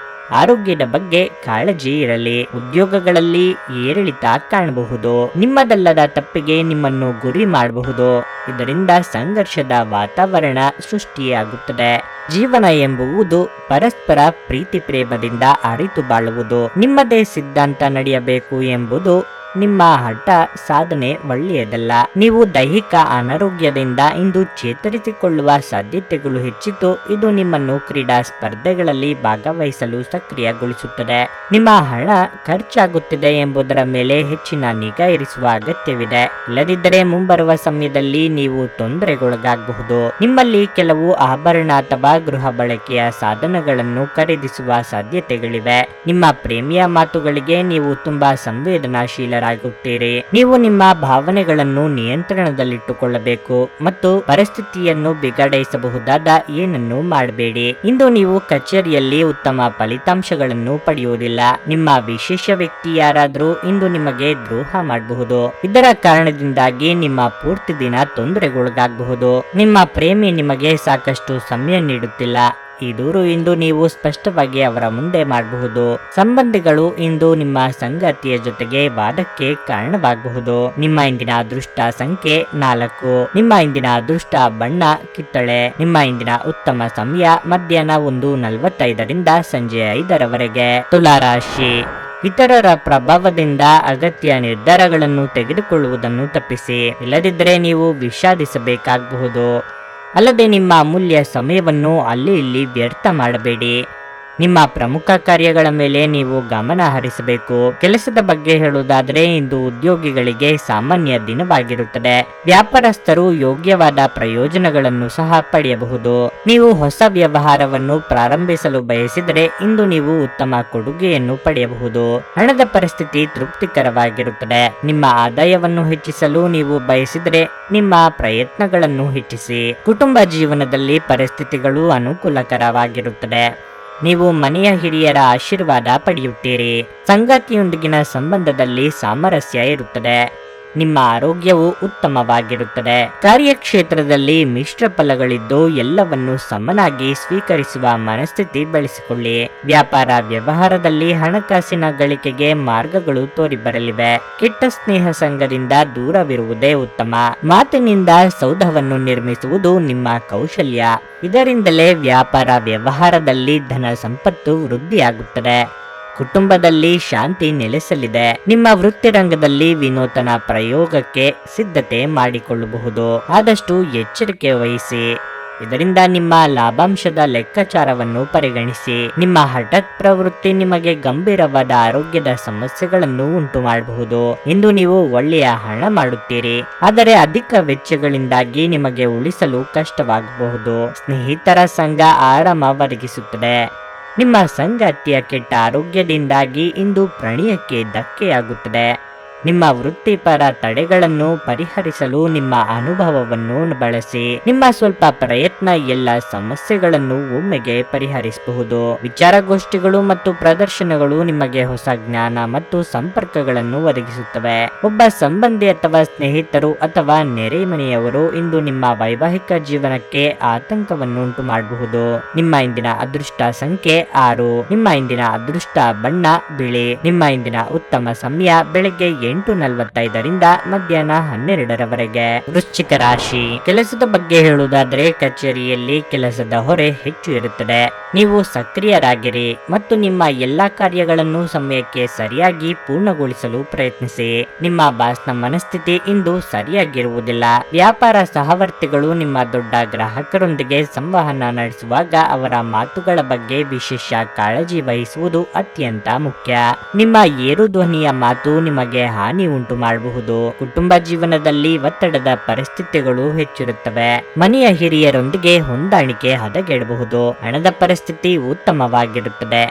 ಆರೋಗ್ಯದ ಬಗ್ಗೆ ಕಾಳಜಿ ಇರಲಿ. ಉದ್ಯೋಗಗಳಲ್ಲಿ ಏರಿಳಿತ ಕಾಣಬಹುದು. ನಿಮ್ಮದಲ್ಲದ ತಪ್ಪಿಗೆ ನಿಮ್ಮನ್ನು ಗುರಿ ಮಾಡಬಹುದು. ಇದರಿಂದ ಸಂಘರ್ಷದ ವಾತಾವರಣ ಸೃಷ್ಟಿಯಾಗುತ್ತದೆ. ಜೀವನ ಎಂಬುವುದು ಪರಸ್ಪರ ಪ್ರೀತಿ ಪ್ರೇಮದಿಂದ ಅರಿತು ಬಾಳುವುದು. ನಿಮ್ಮದೇ ಸಿದ್ಧಾಂತ ನಡೆಯಬೇಕು ಎಂಬುದು ನಿಮ್ಮ ಹಠ ಸಾಧನೆ ಒಳ್ಳೆಯದಲ್ಲ. ನೀವು ದೈಹಿಕ ಅನಾರೋಗ್ಯದಿಂದ ಇಂದು ಚೇತರಿಸಿಕೊಳ್ಳುವ ಸಾಧ್ಯತೆಗಳು ಹೆಚ್ಚಿದ್ದು, ಇದು ನಿಮ್ಮನ್ನು ಕ್ರೀಡಾ ಸ್ಪರ್ಧೆಗಳಲ್ಲಿ ಭಾಗವಹಿಸಲು ಸಕ್ರಿಯಗೊಳಿಸುತ್ತದೆ. ನಿಮ್ಮ ಹಣ ಖರ್ಚಾಗುತ್ತಿದೆ ಎಂಬುದರ ಮೇಲೆ ಹೆಚ್ಚಿನ ನಿಗಾ ಇರಿಸುವ ಅಗತ್ಯವಿದೆ. ಇಲ್ಲದಿದ್ದರೆ ಮುಂಬರುವ ಸಮಯದಲ್ಲಿ ನೀವು ತೊಂದರೆಗೊಳಗಾಗಬಹುದು. ನಿಮ್ಮಲ್ಲಿ ಕೆಲವು ಆಭರಣ ಅಥವಾ ಗೃಹ ಬಳಕೆಯ ಸಾಧನಗಳನ್ನು ಖರೀದಿಸುವ ಸಾಧ್ಯತೆಗಳಿವೆ. ನಿಮ್ಮ ಪ್ರೇಮಿಯ ಮಾತುಗಳಿಗೆ ನೀವು ತುಂಬಾ ಸಂವೇದನಾಶೀಲರಾಗುತ್ತೀರಿ. ನೀವು ನಿಮ್ಮ ಭಾವನೆಗಳನ್ನು ನಿಯಂತ್ರಣದಲ್ಲಿಟ್ಟುಕೊಳ್ಳಬೇಕು ಮತ್ತು ಪರಿಸ್ಥಿತಿಯನ್ನು ಬಿಗಡಾಯಿಸಬಹುದಾದ ಏನನ್ನೂ ಮಾಡಬೇಡಿ. ಇಂದು ನೀವು ಕಚೇರಿಯಲ್ಲಿ ಉತ್ತಮ ಫಲಿತಾಂಶಗಳನ್ನು ಪಡೆಯುವುದಿಲ್ಲ. ನಿಮ್ಮ ವಿಶೇಷ ವ್ಯಕ್ತಿ ಯಾರಾದರೂ ಇಂದು ನಿಮಗೆ ದ್ರೋಹ ಮಾಡಬಹುದು. ಇದರ ಕಾರಣದಿಂದಾಗಿ ನಿಮ್ಮ ಪೂರ್ತಿ ದಿನ ತೊಂದರೆಗೊಳಗಾಗಬಹುದು. ನಿಮ್ಮ ಪ್ರೇಮಿ ನಿಮಗೆ ಸಾಕಷ್ಟು ಸಮಯ ನೀಡುತ್ತಿಲ್ಲ. ಈ ದೂರು ಇಂದು ನೀವು ಸ್ಪಷ್ಟವಾಗಿ ಅವರ ಮುಂದೆ ಮಾಡಬಹುದು. ಸಂಬಂಧಿಗಳು ಇಂದು ನಿಮ್ಮ ಸಂಗಾತಿಯ ಜೊತೆಗೆ ವಾದಕ್ಕೆ ಕಾರಣವಾಗಬಹುದು. ನಿಮ್ಮ ಇಂದಿನ ಅದೃಷ್ಟ ಸಂಖ್ಯೆ 4. ನಿಮ್ಮ ಇಂದಿನ ಅದೃಷ್ಟ ಬಣ್ಣ ಕಿತ್ತಳೆ. ನಿಮ್ಮ ಇಂದಿನ ಉತ್ತಮ ಸಮಯ ಮಧ್ಯಾಹ್ನ 1:45ರಿಂದ ಸಂಜೆ 5ರವರೆಗೆ. ತುಲಾರಾಶಿ, ಇತರರ ಪ್ರಭಾವದಿಂದ ಅಗತ್ಯ ನಿರ್ಧಾರಗಳನ್ನು ತೆಗೆದುಕೊಳ್ಳುವುದನ್ನು ತಪ್ಪಿಸಿ. ಇಲ್ಲದಿದ್ದರೆ ನೀವು ವಿಷಾದಿಸಬೇಕಾಗಬಹುದು. ಅಲ್ಲದೆ ನಿಮ್ಮ ಅಮೂಲ್ಯ ಸಮಯವನ್ನು ಅಲ್ಲಿ ಇಲ್ಲಿ ವ್ಯರ್ಥ ಮಾಡಬೇಡಿ. ನಿಮ್ಮ ಪ್ರಮುಖ ಕಾರ್ಯಗಳ ಮೇಲೆ ನೀವು ಗಮನ ಹರಿಸಬೇಕು. ಕೆಲಸದ ಬಗ್ಗೆ ಹೇಳುವುದಾದರೆ ಇಂದು ಉದ್ಯೋಗಿಗಳಿಗೆ ಸಾಮಾನ್ಯ ದಿನವಾಗಿರುತ್ತದೆ. ವ್ಯಾಪಾರಸ್ಥರು ಯೋಗ್ಯವಾದ ಪ್ರಯೋಜನಗಳನ್ನು ಸಹ ಪಡೆಯಬಹುದು. ನೀವು ಹೊಸ ವ್ಯವಹಾರವನ್ನು ಪ್ರಾರಂಭಿಸಲು ಬಯಸಿದರೆ ಇಂದು ನೀವು ಉತ್ತಮ ಕೊಡುಗೆಯನ್ನು ಪಡೆಯಬಹುದು. ಹಣದ ಪರಿಸ್ಥಿತಿ ತೃಪ್ತಿಕರವಾಗಿರುತ್ತದೆ. ನಿಮ್ಮ ಆದಾಯವನ್ನು ಹೆಚ್ಚಿಸಲು ನೀವು ಬಯಸಿದರೆ ನಿಮ್ಮ ಪ್ರಯತ್ನಗಳನ್ನು ಹೆಚ್ಚಿಸಿ. ಕುಟುಂಬ ಜೀವನದಲ್ಲಿ ಪರಿಸ್ಥಿತಿಗಳು ಅನುಕೂಲಕರವಾಗಿರುತ್ತದೆ. ನೀವು ಮನೆಯ ಹಿರಿಯರ ಆಶೀರ್ವಾದ ಪಡೆಯುತ್ತೀರಿ. ಸಂಗಾತಿಯೊಂದಿಗಿನ ಸಂಬಂಧದಲ್ಲಿ ಸಾಮರಸ್ಯ ಇರುತ್ತದೆ. ನಿಮ್ಮ ಆರೋಗ್ಯವು ಉತ್ತಮವಾಗಿರುತ್ತದೆ. ಕಾರ್ಯಕ್ಷೇತ್ರದಲ್ಲಿ ಮಿಶ್ರ ಫಲಗಳಿದ್ದು ಎಲ್ಲವನ್ನು ಸಮನಾಗಿ ಸ್ವೀಕರಿಸುವ ಮನಸ್ಥಿತಿ ಬೆಳೆಸಿಕೊಳ್ಳಿ. ವ್ಯಾಪಾರ ವ್ಯವಹಾರದಲ್ಲಿ ಹಣಕಾಸಿನ ಗಳಿಕೆಗೆ ಮಾರ್ಗಗಳು ತೋರಿಬರಲಿವೆ. ಕೆಟ್ಟ ಸ್ನೇಹ ಸಂಘದಿಂದ ದೂರವಿರುವುದೇ ಉತ್ತಮ. ಮಾತಿನಿಂದ ಸೌಧವನ್ನು ನಿರ್ಮಿಸುವುದು ನಿಮ್ಮ ಕೌಶಲ್ಯ. ಇದರಿಂದಲೇ ವ್ಯಾಪಾರ ವ್ಯವಹಾರದಲ್ಲಿ ಧನ ಸಂಪತ್ತು ವೃದ್ಧಿಯಾಗುತ್ತದೆ. ಕುಟುಂಬದಲ್ಲಿ ಶಾಂತಿ ನೆಲೆಸಲಿದೆ. ನಿಮ್ಮ ವೃತ್ತಿರಂಗದಲ್ಲಿ ವಿನೂತನ ಪ್ರಯೋಗಕ್ಕೆ ಸಿದ್ಧತೆ ಮಾಡಿಕೊಳ್ಳಬಹುದು. ಆದಷ್ಟು ಎಚ್ಚರಿಕೆ ವಹಿಸಿ. ಇದರಿಂದ ನಿಮ್ಮ ಲಾಭಾಂಶದ ಲೆಕ್ಕಾಚಾರವನ್ನು ಪರಿಗಣಿಸಿ. ನಿಮ್ಮ ಹಠಾತ್ ಪ್ರವೃತ್ತಿ ನಿಮಗೆ ಗಂಭೀರವಾದ ಆರೋಗ್ಯದ ಸಮಸ್ಯೆಗಳನ್ನು ಉಂಟು ಮಾಡಬಹುದು. ಇಂದು ನೀವು ಒಳ್ಳೆಯ ಹಣ ಮಾಡುತ್ತೀರಿ, ಆದರೆ ಅಧಿಕ ವೆಚ್ಚಗಳಿಂದಾಗಿ ನಿಮಗೆ ಉಳಿಸಲು ಕಷ್ಟವಾಗಬಹುದು. ಸ್ನೇಹಿತರ ಸಂಘ ಆರಾಮ ಒದಗಿಸುತ್ತದೆ. ನಿಮ್ಮ ಸಂಗಾತಿಯ ಕೆಟ್ಟ ಆರೋಗ್ಯದಿಂದಾಗಿ ಇಂದು ಪ್ರಣಯಕ್ಕೆ ಧಕ್ಕೆಯಾಗುತ್ತದೆ. ನಿಮ್ಮ ವೃತ್ತಿಪರ ತಡೆಗಳನ್ನು ಪರಿಹರಿಸಲು ನಿಮ್ಮ ಅನುಭವವನ್ನು ಬಳಸಿ. ನಿಮ್ಮ ಸ್ವಲ್ಪ ಪ್ರಯತ್ನ ಎಲ್ಲ ಸಮಸ್ಯೆಗಳನ್ನು ಒಮ್ಮೆಗೆ ಪರಿಹರಿಸಬಹುದು. ವಿಚಾರಗೋಷ್ಠಿಗಳು ಮತ್ತು ಪ್ರದರ್ಶನಗಳು ನಿಮಗೆ ಹೊಸ ಜ್ಞಾನ ಮತ್ತು ಸಂಪರ್ಕಗಳನ್ನು ಒದಗಿಸುತ್ತವೆ. ಒಬ್ಬ ಸಂಬಂಧಿ ಅಥವಾ ಸ್ನೇಹಿತರು ಅಥವಾ ನೆರೆಮನೆಯವರು ಇಂದು ನಿಮ್ಮ ವೈವಾಹಿಕ ಜೀವನಕ್ಕೆ ಆತಂಕವನ್ನು ಉಂಟು ಮಾಡಬಹುದು. ನಿಮ್ಮ ಇಂದಿನ ಅದೃಷ್ಟ ಸಂಖ್ಯೆ 6. ನಿಮ್ಮ ಇಂದಿನ ಅದೃಷ್ಟ ಬಣ್ಣ ಬಿಳಿ. ನಿಮ್ಮ ಇಂದಿನ ಉತ್ತಮ ಸಮಯ ಬೆಳಗ್ಗೆ 8:45ರಿಂದ ಮಧ್ಯಾಹ್ನ 12ರವರೆಗೆ. ವೃಶ್ಚಿಕ ರಾಶಿ, ಕೆಲಸದ ಬಗ್ಗೆ ಹೇಳುವುದಾದರೆ ಕಚೇರಿಯಲ್ಲಿ ಕೆಲಸದ ಹೊರೆ ಹೆಚ್ಚು ಇರುತ್ತದೆ. ನೀವು ಸಕ್ರಿಯರಾಗಿರಿ ಮತ್ತು ನಿಮ್ಮ ಎಲ್ಲಾ ಕಾರ್ಯಗಳನ್ನು ಸಮಯಕ್ಕೆ ಸರಿಯಾಗಿ ಪೂರ್ಣಗೊಳಿಸಲು ಪ್ರಯತ್ನಿಸಿ. ನಿಮ್ಮ ಬಾಸ್ನ ಮನಸ್ಥಿತಿ ಇಂದು ಸರಿಯಾಗಿರುವುದಿಲ್ಲ. ವ್ಯಾಪಾರ ಸಹವರ್ತಿಗಳು ನಿಮ್ಮ ದೊಡ್ಡ ಗ್ರಾಹಕರೊಂದಿಗೆ ಸಂವಹನ ನಡೆಸುವಾಗ ಅವರ ಮಾತುಗಳ ಬಗ್ಗೆ ವಿಶೇಷ ಕಾಳಜಿ ವಹಿಸುವುದು ಅತ್ಯಂತ ಮುಖ್ಯ. ನಿಮ್ಮ ಏರು ಧ್ವನಿಯ ಮಾತು ನಿಮಗೆ ಹಾನಿ ಉಂಟು ಮಾಡಬಹುದು. ಕುಟುಂಬ ಜೀವನದಲ್ಲಿ ಒತ್ತಡದ ಪರಿಸ್ಥಿತಿಗಳು ಹೆಚ್ಚಿರುತ್ತವೆ. ಮನೆಯ ಹಿರಿಯರೊಂದಿಗೆ ಹೊಂದಾಣಿಕೆ ಹದಗೆಡಬಹುದು. ಹಣದ ಪರಿಸ್ಥಿತಿ ಉತ್ತಮವಾಗಿರುತ್ತದೆ.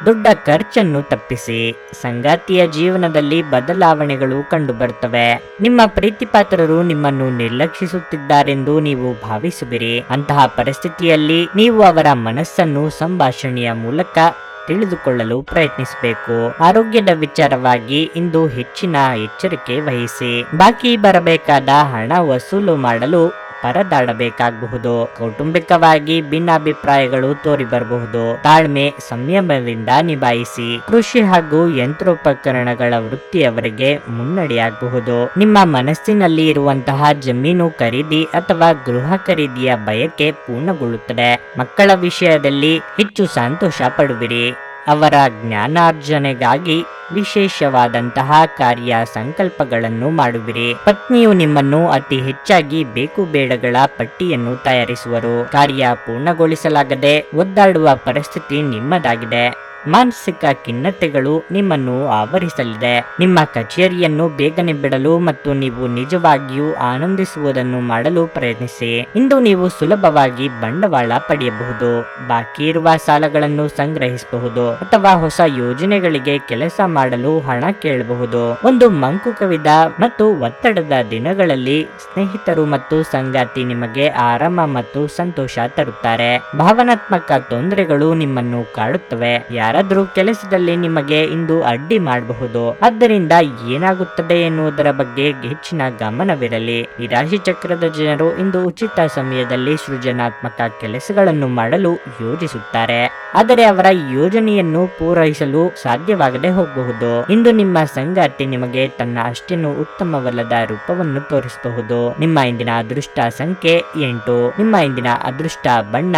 ದೊಡ್ಡ ಖರ್ಚನ್ನು ತಪ್ಪಿಸಿ. ಸಂಗಾತಿಯ ಜೀವನದಲ್ಲಿ ಬದಲಾವಣೆಗಳು ಕಂಡುಬರುತ್ತವೆ. ನಿಮ್ಮ ಪ್ರೀತಿಪಾತ್ರರು ನಿಮ್ಮನ್ನು ನಿರ್ಲಕ್ಷಿಸುತ್ತಿದ್ದಾರೆಂದು ನೀವು ಭಾವಿಸುವಿರಿ. ಅಂತಹ ಪರಿಸ್ಥಿತಿಯಲ್ಲಿ ನೀವು ಅವರ ಮನಸ್ಸನ್ನು ಸಂಭಾಷಣೆಯ ಮೂಲಕ ತಿಳಿದುಕೊಳ್ಳಲು ಪ್ರಯತ್ನಿಸಬೇಕು. ಆರೋಗ್ಯದ ವಿಚಾರವಾಗಿ ಇಂದು ಹೆಚ್ಚಿನ ಎಚ್ಚರಿಕೆ ವಹಿಸಿ. ಬಾಕಿ ಬರಬೇಕಾದ ಹಣ ವಸೂಲು ಮಾಡಲು ಪರದಾಡಬೇಕಾಗಬಹುದು. ಕೌಟುಂಬಿಕವಾಗಿ ಭಿನ್ನಾಭಿಪ್ರಾಯಗಳು ತೋರಿ ಬರಬಹುದು. ತಾಳ್ಮೆ ಸಂಯಮದಿಂದ ನಿಭಾಯಿಸಿ. ಕೃಷಿ ಹಾಗೂ ಯಂತ್ರೋಪಕರಣಗಳ ವೃತ್ತಿಯವರಿಗೆ ಮುನ್ನಡೆಯಾಗಬಹುದು. ನಿಮ್ಮ ಮನಸ್ಸಿನಲ್ಲಿ ಇರುವಂತಹ ಜಮೀನು ಖರೀದಿ ಅಥವಾ ಗೃಹ ಖರೀದಿಯ ಬಯಕೆ ಪೂರ್ಣಗೊಳ್ಳುತ್ತದೆ. ಮಕ್ಕಳ ವಿಷಯದಲ್ಲಿ ಹೆಚ್ಚು ಸಂತೋಷ ಪಡುವಿರಿ. ಅವರ ಜ್ಞಾನಾರ್ಜನೆಗಾಗಿ ವಿಶೇಷವಾದಂತಹ ಕಾರ್ಯ ಸಂಕಲ್ಪಗಳನ್ನು ಮಾಡುವಿರಿ. ಪತ್ನಿಯು ನಿಮ್ಮನ್ನು ಅತಿ ಹೆಚ್ಚಾಗಿ ಬೇಕು ಬೇಡಗಳ ಪಟ್ಟಿಯನ್ನು ತಯಾರಿಸುವರು. ಕಾರ್ಯ ಪೂರ್ಣಗೊಳಿಸಲಾಗದೆ ಒದ್ದಾಡುವ ಪರಿಸ್ಥಿತಿ ನಿಮ್ಮದಾಗಿದೆ. ಮಾನಸಿಕ ಖಿನ್ನತೆಗಳು ನಿಮ್ಮನ್ನು ಆವರಿಸಲಿದೆ. ನಿಮ್ಮ ಕಚೇರಿಯನ್ನು ಬೇಗನೆ ಬಿಡಲು ಮತ್ತು ನೀವು ನಿಜವಾಗಿಯೂ ಆನಂದಿಸುವುದನ್ನು ಮಾಡಲು ಪ್ರಯತ್ನಿಸಿ. ಇಂದು ನೀವು ಸುಲಭವಾಗಿ ಬಂಡವಾಳ ಪಡೆಯಬಹುದು, ಬಾಕಿ ಇರುವ ಸಾಲಗಳನ್ನು ಸಂಗ್ರಹಿಸಬಹುದು ಅಥವಾ ಹೊಸ ಯೋಜನೆಗಳಿಗೆ ಕೆಲಸ ಮಾಡಲು ಹಣ ಕೇಳಬಹುದು. ಒಂದು ಮಂಕು ಕವಿದ ಮತ್ತು ಒತ್ತಡದ ದಿನಗಳಲ್ಲಿ ಸ್ನೇಹಿತರು ಮತ್ತು ಸಂಗಾತಿ ನಿಮಗೆ ಆರಾಮ ಮತ್ತು ಸಂತೋಷ ತರುತ್ತಾರೆ. ಭಾವನಾತ್ಮಕ ತೊಂದರೆಗಳು ನಿಮ್ಮನ್ನು ಕಾಡುತ್ತವೆ. ಯಾರಾದ್ರೂ ಕೆಲಸದಲ್ಲಿ ನಿಮಗೆ ಇಂದು ಅಡ್ಡಿ ಮಾಡಬಹುದು. ಆದ್ದರಿಂದ ಏನಾಗುತ್ತದೆ ಎನ್ನುವುದರ ಬಗ್ಗೆ ಹೆಚ್ಚಿನ ಗಮನವಿರಲಿ. ಈ ರಾಶಿ ಚಕ್ರದ ಜನರು ಇಂದು ಉಚಿತ ಸಮಯದಲ್ಲಿ ಸೃಜನಾತ್ಮಕ ಕೆಲಸಗಳನ್ನು ಮಾಡಲು ಯೋಜಿಸುತ್ತಾರೆ, ಆದರೆ ಅವರ ಯೋಜನೆಯನ್ನು ಪೂರೈಸಲು ಸಾಧ್ಯವಾಗದೆ ಹೋಗಬಹುದು. ಇಂದು ನಿಮ್ಮ ಸಂಗಾತಿ ನಿಮಗೆ ತನ್ನ ಅಷ್ಟೇನು ಉತ್ತಮವಲ್ಲದ ರೂಪವನ್ನು ತೋರಿಸಬಹುದು. ನಿಮ್ಮ ಇಂದಿನ ಅದೃಷ್ಟ ಸಂಖ್ಯೆ 8. ನಿಮ್ಮ ಇಂದಿನ ಅದೃಷ್ಟ ಬಣ್ಣ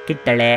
ಕಿತ್ತಳೆ.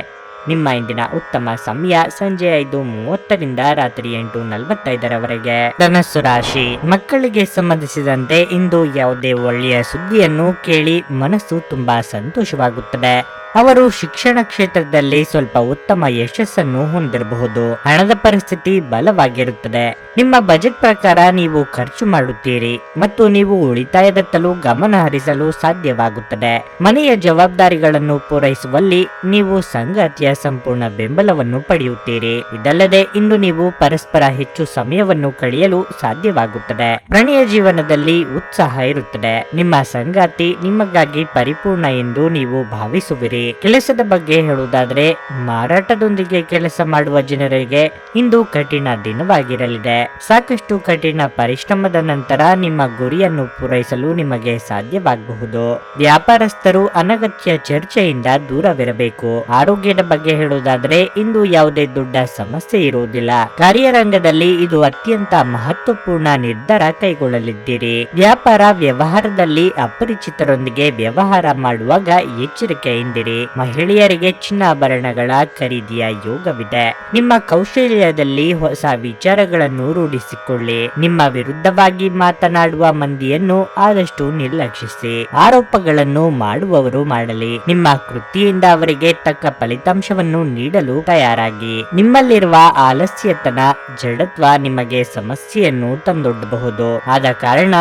ನಿಮ್ಮ ಇಂದಿನ ಉತ್ತಮ ಸಮಯ ಸಂಜೆ 5:30 ರಾತ್ರಿ 8:45 ಧನಸ್ಸು ರಾಶಿ. ಮಕ್ಕಳಿಗೆ ಸಂಬಂಧಿಸಿದಂತೆ ಇಂದು ಯಾವುದೇ ಒಳ್ಳೆಯ ಸುದ್ದಿಯನ್ನು ಕೇಳಿ ಮನಸ್ಸು ತುಂಬಾ ಸಂತೋಷವಾಗುತ್ತದೆ. ಅವರು ಶಿಕ್ಷಣ ಕ್ಷೇತ್ರದಲ್ಲಿ ಸ್ವಲ್ಪ ಉತ್ತಮ ಯಶಸ್ಸನ್ನು ಹೊಂದಿರಬಹುದು. ಹಣದ ಪರಿಸ್ಥಿತಿ ಬಲವಾಗಿರುತ್ತದೆ. ನಿಮ್ಮ ಬಜೆಟ್ ಪ್ರಕಾರ ನೀವು ಖರ್ಚು ಮಾಡುತ್ತೀರಿ ಮತ್ತು ನೀವು ಉಳಿತಾಯದತ್ತಲೂ ಗಮನ ಹರಿಸಲು ಸಾಧ್ಯವಾಗುತ್ತದೆ. ಮನೆಯ ಜವಾಬ್ದಾರಿಗಳನ್ನು ಪೂರೈಸುವಲ್ಲಿ ನೀವು ಸಂಗಾತಿಯ ಸಂಪೂರ್ಣ ಬೆಂಬಲವನ್ನು ಪಡೆಯುತ್ತೀರಿ. ಇದಲ್ಲದೆ ಇಂದು ನೀವು ಪರಸ್ಪರ ಹೆಚ್ಚು ಸಮಯವನ್ನು ಕಳೆಯಲು ಸಾಧ್ಯವಾಗುತ್ತದೆ. ಪ್ರಣಯ ಜೀವನದಲ್ಲಿ ಉತ್ಸಾಹ ಇರುತ್ತದೆ. ನಿಮ್ಮ ಸಂಗಾತಿ ನಿಮಗಾಗಿ ಪರಿಪೂರ್ಣ ಎಂದು ನೀವು ಭಾವಿಸುವಿರಿ. ಕೆಲಸದ ಬಗ್ಗೆ ಹೇಳುವುದಾದರೆ, ಮಾರಾಟದೊಂದಿಗೆ ಕೆಲಸ ಮಾಡುವ ಜನರಿಗೆ ಇಂದು ಕಠಿಣ ದಿನವಾಗಿರಲಿದೆ. ಸಾಕಷ್ಟು ಕಠಿಣ ಪರಿಶ್ರಮದ ನಂತರ ನಿಮ್ಮ ಗುರಿಯನ್ನು ಪೂರೈಸಲು ನಿಮಗೆ ಸಾಧ್ಯವಾಗಬಹುದು. ವ್ಯಾಪಾರಸ್ಥರು ಅನಗತ್ಯ ಚರ್ಚೆಯಿಂದ ದೂರವಿರಬೇಕು. ಆರೋಗ್ಯದ ಬಗ್ಗೆ ಹೇಳುವುದಾದರೆ, ಇಂದು ಯಾವುದೇ ದೊಡ್ಡ ಸಮಸ್ಯೆ ಇರುವುದಿಲ್ಲ. ಕಾರ್ಯರಂಗದಲ್ಲಿ ಇದು ಅತ್ಯಂತ ಮಹತ್ವಪೂರ್ಣ ನಿರ್ಧಾರ ಕೈಗೊಳ್ಳಲಿದ್ದೀರಿ. ವ್ಯಾಪಾರ ವ್ಯವಹಾರದಲ್ಲಿ ಅಪರಿಚಿತರೊಂದಿಗೆ ವ್ಯವಹಾರ ಮಾಡುವಾಗ ಎಚ್ಚರಿಕೆಯಿಂದಿರಿ. ಮಹಿಳೆಯರಿಗೆ ಚಿನ್ನಾಭರಣಗಳ ಖರೀದಿಯ ಯೋಗವಿದೆ. ನಿಮ್ಮ ಕೌಶಲ್ಯದಲ್ಲಿ ಹೊಸ ವಿಚಾರಗಳನ್ನು ರೂಢಿಸಿಕೊಳ್ಳಿ. ನಿಮ್ಮ ವಿರುದ್ಧವಾಗಿ ಮಾತನಾಡುವ ಮಂದಿಯನ್ನು ಆದಷ್ಟು ನಿರ್ಲಕ್ಷಿಸಿ. ಆರೋಪಗಳನ್ನು ಮಾಡುವವರು ಮಾಡಲಿ. ನಿಮ್ಮ ಕೃತಿಯಿಂದ ಅವರಿಗೆ ತಕ್ಕ ಫಲಿತಾಂಶವನ್ನು ನೀಡಲು ತಯಾರಾಗಿ. ನಿಮ್ಮಲ್ಲಿರುವ ಆಲಸ್ಯತನ, ಜಡತ್ವ ನಿಮಗೆ ಸಮಸ್ಯೆಯನ್ನು ತಂದೊಡ್ಡಬಹುದು. ಆದ ಕಾರಣ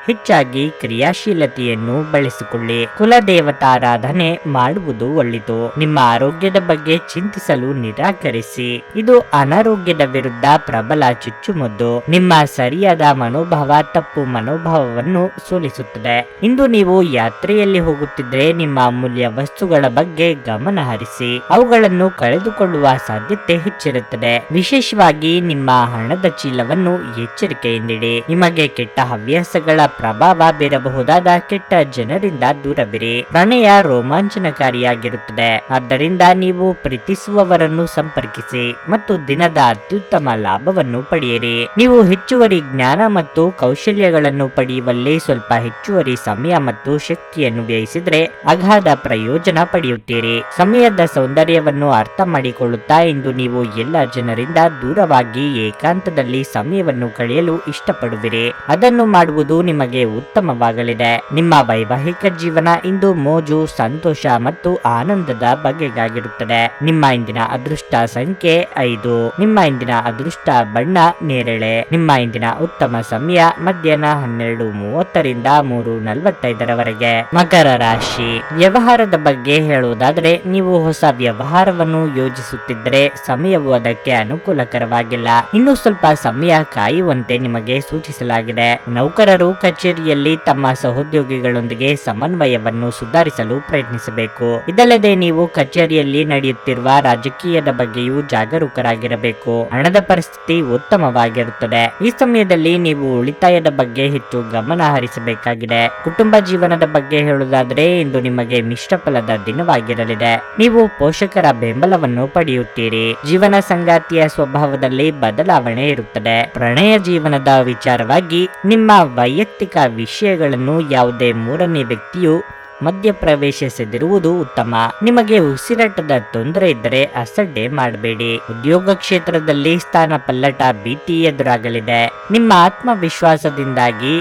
ಹೆಚ್ಚಾಗಿ ಕ್ರಿಯಾಶೀಲತೆಯನ್ನು ಬಳಸಿಕೊಳ್ಳಿ. ಕುಲದೇವತಾರಾಧನೆ ಮಾಡುವುದು ಒಳಿತು. ನಿಮ್ಮ ಆರೋಗ್ಯದ ಬಗ್ಗೆ ಚಿಂತಿಸಲು ನಿರಾಕರಿಸಿ. ಇದು ಅನಾರೋಗ್ಯದ ವಿರುದ್ಧ ಪ್ರಬಲ ಚುಚ್ಚುಮದ್ದು. ನಿಮ್ಮ ಸರಿಯಾದ ಮನೋಭಾವ ತಪ್ಪು ಮನೋಭಾವವನ್ನು ಸೋಲಿಸುತ್ತದೆ. ಇಂದು ನೀವು ಯಾತ್ರೆಯಲ್ಲಿ ಹೋಗುತ್ತಿದ್ದರೆ ನಿಮ್ಮ ಅಮೂಲ್ಯ ವಸ್ತುಗಳ ಬಗ್ಗೆ ಗಮನ ಹರಿಸಿ. ಅವುಗಳನ್ನು ಕಳೆದುಕೊಳ್ಳುವ ಸಾಧ್ಯತೆ ಹೆಚ್ಚಿರುತ್ತದೆ. ವಿಶೇಷವಾಗಿ ನಿಮ್ಮ ಹಣದ ಚೀಲವನ್ನು ಎಚ್ಚರಿಕೆಯಿಂದಿಡಿ. ನಿಮಗೆ ಕೆಟ್ಟ ಹವ್ಯಾಸಗಳ ಪ್ರಭಾವ ಬೀರಬಹುದಾದ ಕೆಟ್ಟ ಜನರಿಂದ ದೂರವಿರಿ. ಪ್ರಣಯ ರೋಮಾಂಚನಕಾರಿಯಾಗಿರುತ್ತದೆ. ಆದ್ದರಿಂದ ನೀವು ಪ್ರೀತಿಸುವವರನ್ನು ಸಂಪರ್ಕಿಸಿ ಮತ್ತು ದಿನದ ಅತ್ಯುತ್ತಮ ಲಾಭವನ್ನು ಪಡೆಯಿರಿ. ನೀವು ಹೆಚ್ಚುವರಿ ಜ್ಞಾನ ಮತ್ತು ಕೌಶಲ್ಯಗಳನ್ನು ಪಡೆಯುವಲ್ಲಿ ಸ್ವಲ್ಪ ಹೆಚ್ಚುವರಿ ಸಮಯ ಮತ್ತು ಶಕ್ತಿಯನ್ನು ವ್ಯಯಿಸಿದ್ರೆ ಅಗಾಧ ಪ್ರಯೋಜನ ಪಡೆಯುತ್ತೀರಿ. ಸಮಯದ ಸೌಂದರ್ಯವನ್ನು ಅರ್ಥ ಮಾಡಿಕೊಳ್ಳುತ್ತಾ ಇಂದು ನೀವು ಎಲ್ಲ ಜನರಿಂದ ದೂರವಾಗಿ ಏಕಾಂತದಲ್ಲಿ ಸಮಯವನ್ನು ಕಳೆಯಲು ಇಷ್ಟಪಡುವಿರಿ. ಅದನ್ನು ಮಾಡುವುದು ನಿಮಗೆ ಉತ್ತಮವಾಗಲಿದೆ. ನಿಮ್ಮ ವೈವಾಹಿಕ ಜೀವನ ಇಂದು ಮೋಜು, ಸಂತೋಷ ಮತ್ತು ಆನಂದದ ಬಗೆಗಾಗಿರುತ್ತದೆ. ನಿಮ್ಮ ಇಂದಿನ ಅದೃಷ್ಟ ಸಂಖ್ಯೆ 5. ನಿಮ್ಮ ಇಂದಿನ ಅದೃಷ್ಟ ಬಣ್ಣ ನೇರಳೆ. ನಿಮ್ಮ ಇಂದಿನ ಉತ್ತಮ ಸಮಯ ಮಧ್ಯಾಹ್ನ 12:30 3:45 ಮಕರ ರಾಶಿ. ವ್ಯವಹಾರದ ಬಗ್ಗೆ ಹೇಳುವುದಾದರೆ, ನೀವು ಹೊಸ ವ್ಯವಹಾರವನ್ನು ಯೋಜಿಸುತ್ತಿದ್ದರೆ ಸಮಯವು ಅದಕ್ಕೆ ಅನುಕೂಲಕರವಾಗಿಲ್ಲ. ಇನ್ನು ಸ್ವಲ್ಪ ಸಮಯ ಕಾಯುವಂತೆ ನಿಮಗೆ ಸೂಚಿಸಲಾಗಿದೆ. ನೌಕರರು ಕಚೇರಿಯಲ್ಲಿ ತಮ್ಮ ಸಹೋದ್ಯೋಗಿಗಳೊಂದಿಗೆ ಸಮನ್ವಯವನ್ನು ಸುಧಾರಿಸಲು ಪ್ರಯತ್ನಿಸಬೇಕು. ಇದಲ್ಲದೆ ನೀವು ಕಚೇರಿಯಲ್ಲಿ ನಡೆಯುತ್ತಿರುವ ರಾಜಕೀಯದ ಬಗ್ಗೆಯೂ ಜಾಗರೂಕರಾಗಿರಬೇಕು. ಹಣದ ಪರಿಸ್ಥಿತಿ ಉತ್ತಮವಾಗಿರುತ್ತದೆ. ಈ ಸಮಯದಲ್ಲಿ ನೀವು ಉಳಿತಾಯದ ಬಗ್ಗೆ ಹೆಚ್ಚು ಗಮನ ಹರಿಸಬೇಕಾಗಿದೆ. ಕುಟುಂಬ ಜೀವನದ ಬಗ್ಗೆ ಹೇಳುವುದಾದರೆ, ಇಂದು ನಿಮಗೆ ಮಿಶ್ರ ಫಲದ ದಿನವಾಗಿರಲಿದೆ. ನೀವು ಪೋಷಕರ ಬೆಂಬಲವನ್ನು ಪಡೆಯುತ್ತೀರಿ. ಜೀವನ ಸಂಗಾತಿಯ ಸ್ವಭಾವದಲ್ಲಿ ಬದಲಾವಣೆ ಇರುತ್ತದೆ. ಪ್ರಣಯ ಜೀವನದ ವಿಚಾರವಾಗಿ ನಿಮ್ಮ ವೈಯಕ್ತಿಕ ವಿಷಯಗಳನ್ನು ಯಾವುದೇ ಮೂರನೇ ವ್ಯಕ್ತಿಯು ಮಧ್ಯಪ್ರವೇಶಿಸದಿರುವುದು ಉತ್ತಮ. ನಿಮಗೆ ಉಸಿರಾಟದ ತೊಂದರೆ ಇದ್ದರೆ ಅಸಡ್ಡೆ ಮಾಡಬೇಡಿ. ಉದ್ಯೋಗ ಕ್ಷೇತ್ರದಲ್ಲಿ ಸ್ಥಾನ ಪಲ್ಲಟ ಭೀತಿ ಎದುರಾಗಲಿದೆ. ನಿಮ್ಮ ಆತ್ಮವಿಶ್ವಾಸದಿಂದಾಗಿ